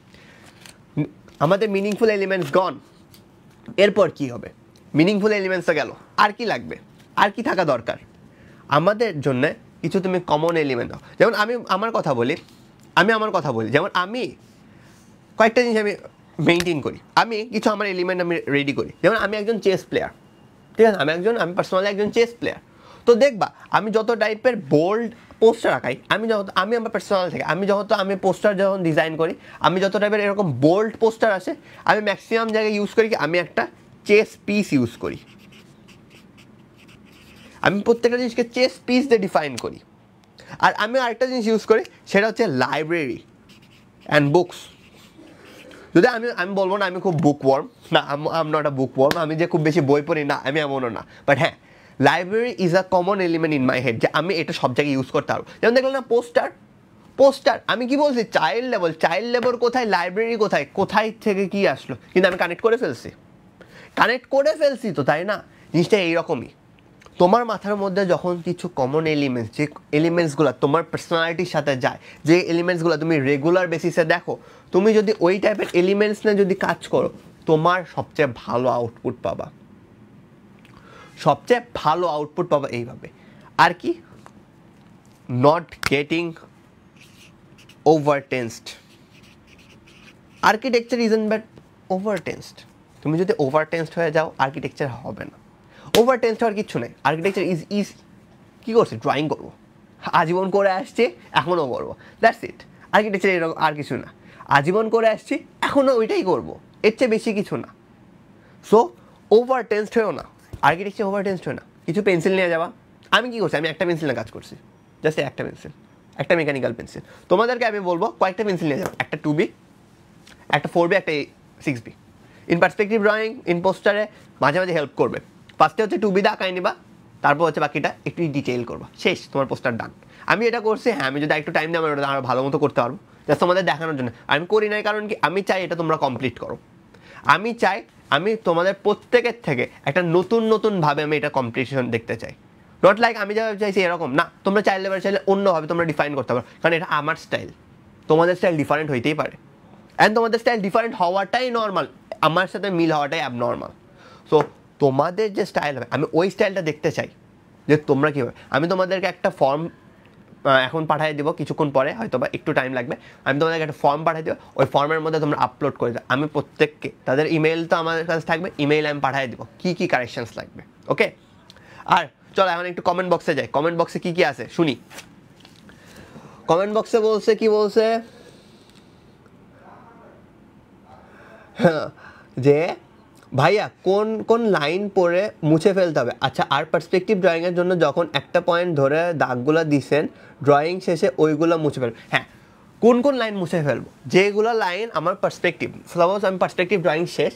আমাদের মিনিংফুল এলিমেন্টস গন। এরপর কি হবে? মিনিংফুল এলিমেন্টসটা গেল, আর কি লাগবে, আর কি থাকা দরকার? আমাদের জন্য কিছু তুমি কমন এলিমেন্ট দাও। যেমন আমি আমার কথা বলি, যেমন আমি কয়েকটা জিনিস আমি মেনটেন করি, আমি কিছু আমার এলিমেন্ট আমি রেডি করি। যেমন আমি একজন চেস প্লেয়ার, ঠিক আছে, আমি পার্সোনালি একজন চেস প্লেয়ার। তো দেখবা আমি যত টাইপের বোল্ড পোস্টার আঁকাই, আমি আমার পার্সোনাল থেকে আমি পোস্টার যখন ডিজাইন করি, আমি যত টাইপের এরকম বোল্ড পোস্টার আছে, আমি ম্যাক্সিমাম জায়গায় ইউজ করি কি, আমি একটা চেস পিস ইউজ করি। আমি প্রত্যেকটা জিনিসকে চেস পিস দিয়ে ডিফাইন করি। আর আমি আরেকটা জিনিস ইউজ করি, সেটা হচ্ছে লাইব্রেরি অ্যান্ড বুকস। যদি আমি বলবো না আমি খুব বুক ওয়ার্ম, না, আম নট আ বুক ওয়ার্ম, আমি যে খুব বেশি বই পড়ি না, আমি এমনও না। বাট হ্যাঁ, library is a common element in my head, যে আমি এটা সব জায়গায় ইউজ করতে পারবো। যেমন দেখলাম না পোস্টার আমি কি বলছি, চাইল্ড লেভেল কোথায়, লাইব্রেরি কোথায় থেকে কি আসলো, কিন্তু আমি কানেক্ট করে ফেলছি তো, তাই না? জিনিসটা এইরকমই। তোমার মাথার মধ্যে যখন কিছু কমন এলিমেন্টস, যে এলিমেন্টসগুলো তোমার পার্সোনালিটির সাথে যায়, যে এলিমেন্টসগুলো তুমি রেগুলার বেসিসে দেখো, তুমি যদি ওই টাইপের এলিমেন্টস নিয়ে যদি কাজ করো, তোমার সবচেয়ে ভালো আউটপুট পাবা এইভাবে। আর কি, not getting overtensed. Architecture isn't but overtensed. তুমি যদি ওভারটেন্সড হয়ে যাও, আর্কিটেকচার হবে না। ওভারটেন্সড হওয়ার কিচ্ছু নেই। আর্কিটেকচার ইজ কী করছে, ড্রয়িং করবো, আজীবন করে আসছে, এখনও করবো, দ্যাটস ইট। আর্কিটেকচার এরকম আর কিছু না, আজীবন করে আসছি, এখনও ওইটাই করবো, এর চেয়ে বেশি কিছু না। সো ওভারটেন্সড হয়েও না, আর্কিটেকচার ওভারটেন্সড হয়ে না। কিছু পেন্সিল নিয়ে যাওয়া, আমি কী করছি, আমি একটা পেন্সিল নিয়ে কাজ করছি, জাস্ট একটা পেন্সিল, একটা মেকানিক্যাল পেন্সিল। তোমাদেরকে আমি বলবো কয়েকটা পেন্সিল নিয়ে যাবো, একটা 2B, একটা 4B, একটা 6B। In perspective drawing, in পোস্টারে মাঝে মাঝে হেল্প করবে। ফার্স্টে হচ্ছে 2B দা আঁকাই নিবা, তারপর হচ্ছে বাকিটা একটু ডিটেইল করবা, শেষ, তোমার পোস্টার ডান। আমি এটা করছি, হ্যাঁ, আমি যদি একটু টাইম দিই আমার ওটা আরও ভালো মতো করতে পারবো, জাস্ট তোমাদের দেখানোর জন্য। আমি করি নাই কারণ কি, আমি চাই এটা তোমরা কমপ্লিট করো। আমি তোমাদের প্রত্যেকের থেকে একটা নতুনভাবে আমি এটা কম্পিটিশন দেখতে চাই। নট লাইক আমি যা চাইছি এরকম না, তোমরা চাইলে অন্যভাবে তোমরা ডিফাইন করতে পারো, কারণ এটা আমার স্টাইল। তোমাদের স্টাইল ডিফারেন্ট হইতেই পারে, অ্যান্ড তোমাদের স্টাইল ডিফারেন্ট হওয়াটাই নর্মাল, আমার সাথে মিল হওয়াটাই অ্যাবনর্মাল। সো তোমাদের যে স্টাইল হবে, আমি ওই স্টাইলটা দেখতে চাই যে তোমরা কীভাবে। আমি তোমাদেরকে একটা ফর্ম এখন পাঠিয়ে দেবো, কিছুক্ষণ পরে, হয়তো বা একটু টাইম লাগবে। আমি তোমাদেরকে একটা ফর্ম পাঠিয়ে দেবো, ওই ফর্মের মধ্যে তোমরা আপলোড করে দাও। আমি প্রত্যেককে, তাদের ইমেল তো আমার কাছে থাকবে, ইমেইলে আমি পাঠিয়ে দেবো কী কারেকশনস লাগবে। ওকে, আর চলো এখন একটু কমেন্ট বক্সে যাই। কমেন্ট বক্সে কী আছে শুনি। কমেন্ট বক্সে কি বলছে, হ্যাঁ, যে ভাইয়া কোন লাইন পরে মুছে ফেলতে হবে। আচ্ছা, আর পার্সপেক্টিভ ড্রয়িংয়ের জন্য যখন একটা পয়েন্ট ধরে দাগগুলো দিছেন, ড্রয়িং শেষে ওইগুলো মুছে ফেলবেন। হ্যাঁ, কোন লাইন মুছে ফেলবো, যেগুলো লাইন আমার পার্সপেক্টিভ, সাপোজ আমি পার্সপেক্টিভ ড্রয়িং শেষ,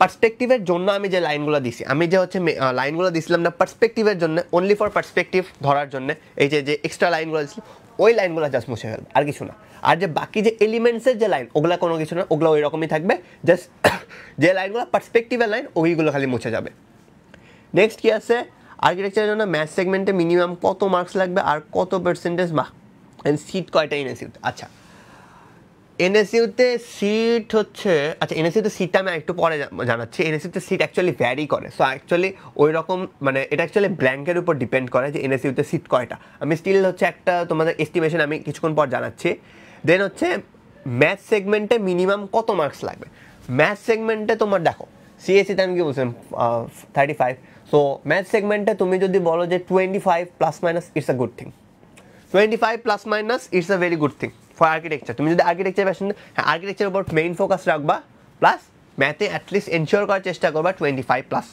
পার্সপেক্টিভের জন্য আমি যে লাইনগুলো দিছি, আমি যে হচ্ছে লাইনগুলো দিছিলাম না পার্সপেক্টিভের জন্য, অনলি ফর পার্সপেক্টিভ ধরার জন্য, এই যে এক্সট্রা লাইনগুলো দিচ্ছি, ওই লাইনগুলো জাস্ট মুছে ফেলবে, আর কিছু না। আর যে বাকি যে এলিমেন্টসের যে লাইন, ওগুলো কোনো কিছু না, ওগুলো ওই রকমই থাকবে, জাস্ট যে লাইনগুলো পার্সপেক্টিভের লাইন, ওইগুলো খালি মুছে যাবে। নেক্সট কি আছে, আর্কিটেকচারের জন্য ম্যাথ সেগমেন্টে মিনিমাম কত মার্কস লাগবে আর কত পার্সেন্টেজ সিট কয়টা এনএসইউতে। আচ্ছা, এনএসইউতে সিট হচ্ছে, আচ্ছা এনএসইউতে সিটটা আমি একটু পরে জানাচ্ছি। এনএসইউতে সিট অ্যাকচুয়ালি ভ্যারি করে, সো অ্যাকচুয়ালি ওই রকম মানে এটা অ্যাকচুয়ালি ব্ল্যাঙ্কের উপর ডিপেন্ড করে যে এনএসইউতে সিট কয়টা। আমি স্টিল হচ্ছে একটা তোমাদের এস্টিমেশন আমি কিছুক্ষণ পর জানাচ্ছি। দেন হচ্ছে ম্যাথ সেগমেন্টে মিনিমাম কত মার্কস লাগবে। ম্যাথ সেগমেন্টে তোমার দেখো, সিএসসিতে আমি কি বলছিলাম 35, সো ম্যাথ সেগমেন্টে তুমি যদি বলো যে 25 plus minus, it's a good thing. 25 plus minus it's a very good thing for architecture. তুমি যদি আর্কিটেকচার প্যাশন, হ্যাঁ, আর্কিটেকচারের উপর মেইন ফোকাস রাখবা, প্লাস ম্যাথে অ্যাটলিস্ট এনশিওর করার চেষ্টা করবা 25 প্লাস,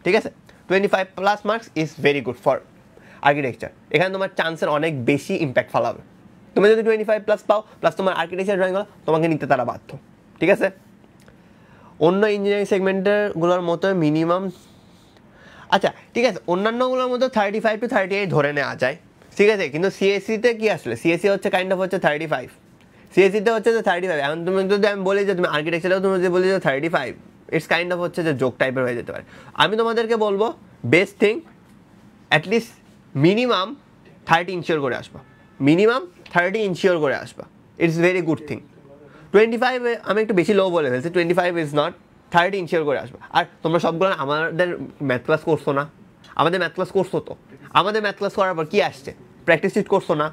ঠিক আছে? 25 plus marks is very good for architecture. এখানে তোমার চান্সের অনেক বেশি ইম্প্যাক্ট ফেলাবে। তুমি যদি 25 প্লাস পাও, প্লাস তোমার আর্কিটেকচার ড্রয়িংগুলো, তোমাকে নিতে তারা বাধ্য, ঠিক আছে? অন্য ইঞ্জিনিয়ারিং সেগমেন্টেরগুলোর মতো মিনিমাম, আচ্ছা ঠিক আছে, অন্যান্যগুলোর মতো 35 to 38 ধরে নেওয়া যায়, ঠিক আছে? কিন্তু সিএসসিতে কি আসলে, সিএসসি হচ্ছে কাইন্ড অফ হচ্ছে 35, সিএসসিতে হচ্ছে যে 35। এখন তুমি যদি আমি বলি যে তুমি আর্কিটেকচারেও তুমি যদি বলি যে 35, ইটস কাইন্ড অফ হচ্ছে যে জোক টাইপের হয়ে যেতে পারে। আমি তোমাদেরকে বলবো best thing, at least minimum 30 ensure করে আসবা, মিনিমাম 30 ইনশিওর করে আসবা, ইটস ভেরি গুড থিং। 25 আমি একটু বেশি লো বলে ফেলছি, 25 ইজ নট, 30 ইনশিওর করে আসবা। আর তোমরা সবগুলো আমাদের ম্যাথ ক্লাস করছো না, আমাদের ম্যাথ ক্লাস করছো তো, আমাদের ম্যাথ ক্লাস করার পর কি আসছে? প্র্যাকটিস শিট করছো না,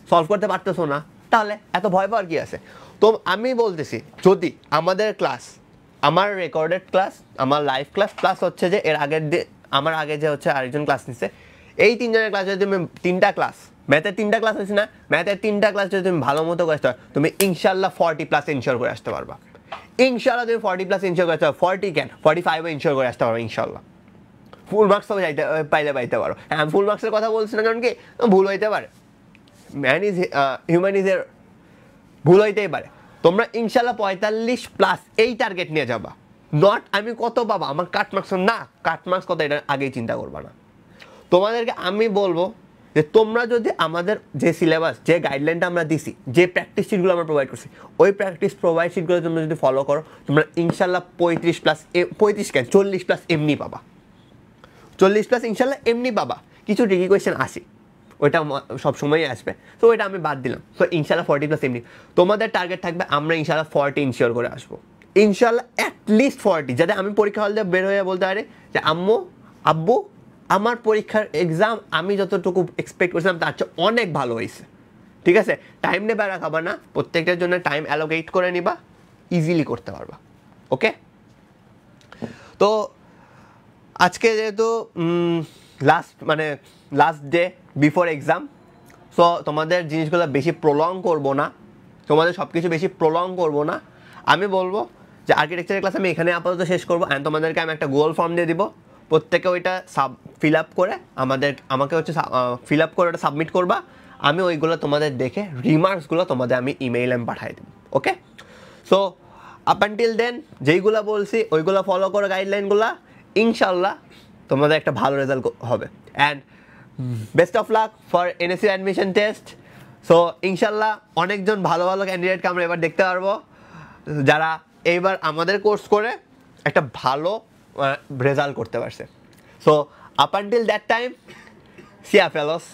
সলভ করতে পারতেছো না, তাহলে এত ভয় পাওয়ার কি আছে? তো আমি বলতেছি যদি আমাদের ক্লাস, আমার রেকর্ডেড ক্লাস, আমার লাইভ ক্লাস প্লাস হচ্ছে যে এর আগের আমার আগে যে হচ্ছে আরেকজন ক্লাস নিচ্ছে, এই তিনজনের ক্লাস যদি তুমি 3টা ক্লাস, ম্যাথের 3টা ক্লাস হচ্ছে না, ম্যাথের 3টা ক্লাস যদি তুমি ভালো মতো করে আসতে হয়, তুমি ইনশাল্লাহ 40+ ইনশিওর করে আসতে পারবা। ইনশাল্লাহ তুমি 40+ ইনশিওর করে আসতে পারো, 40 কেন 45ও ইনশিওর করে আসতে পারো ইনশাল্লাহ। ফুল মার্কস তো পাইতে পারো। হ্যাঁ, ফুল মার্কসের কথা বলছি না, কারণ কি ভুল হইতে পারে, ম্যান ইজ হিউম্যান ইজ এর, ভুল হইতেই পারে। তোমরা ইনশাল্লাহ 45+ এই টার্গেট নিয়ে যাবা, নট আমি কত পাবা আমার কাট মার্কস, না কাট মার্কস কত এটা আগেই চিন্তা করবা না। তোমাদেরকে আমি বলবো যে তোমরা যদি আমাদের যে সিলেবাস, যে গাইডলাইনটা আমরা দিছি, যে প্র্যাকটিস শিটগুলো আমরা প্রোভাইড করছি, ওই প্র্যাকটিস প্রোভাইড শিটগুলো তোমরা যদি ফলো করো, তোমরা ইনশাল্লাহ 35+ কেন 40+ এমনি পাবা, 40+ ইনশাল্লাহ এমনি পাবা। কিছু ট্রিকি কোয়েশ্চেন আসে, ওইটা সবসময়ই আসবে, তো ওইটা আমি বাদ দিলাম। তো ইনশাল্লাহ 40+ এমনি তোমাদের টার্গেট থাকবে, আমরা ইনশাল্লাহ 40 ইনশিওর করে আসবো ইনশাল্লাহ, অ্যাটলিস্ট 40, যাতে আমি পরীক্ষা হল দিয়ে বের হয়ে বলতে পারি যে আব্বু আমার পরীক্ষার এক্সাম আমি যতটুকু এক্সপেক্ট করছিলাম তার চেয়ে অনেক ভালো হয়েছে। ঠিক আছে, টাইম নেবে রাখাবা না, প্রত্যেকটার জন্য টাইম অ্যালোকেট করে নিবা, ইজিলি করতে পারবা। ওকে, তো আজকে যেহেতু last day before exam, so তোমাদের জিনিসগুলো বেশি প্রলং করব না, তোমাদের সব কিছু বেশি প্রলং করব না। আমি বলবো যে আর্কিটেকচারের ক্লাস আমি এখানে আপাতত শেষ করবো, অ্যান্ড তোমাদেরকে আমি একটা গুগল ফর্ম দিয়ে দিব, প্রত্যেকে ওইটা ফিল আপ করে আমাকে হচ্ছে ফিল আপ করে ওটা সাবমিট করবা। আমি ওইগুলো তোমাদের দেখে রিমার্কসগুলো তোমাদের আমি ইমেইলে পাঠিয়ে দেবো। ওকে, সো আপ আনটিল দেন যেইগুলো বলছি ওইগুলো ফলো করো, গাইডলাইনগুলো, ইনশাল্লাহ তোমাদের একটা ভালো রেজাল্ট হবে। And best of luck for NSC admission test. So ইনশাল্লাহ অনেকজন ভালো ভালো ক্যান্ডিডেটকে আমরা এবার দেখতে পারবো, যারা এইবার আমাদের কোর্স করে একটা ভালো রেজাল্ট করতে পারছে। So up until that time, see you ফেলোস।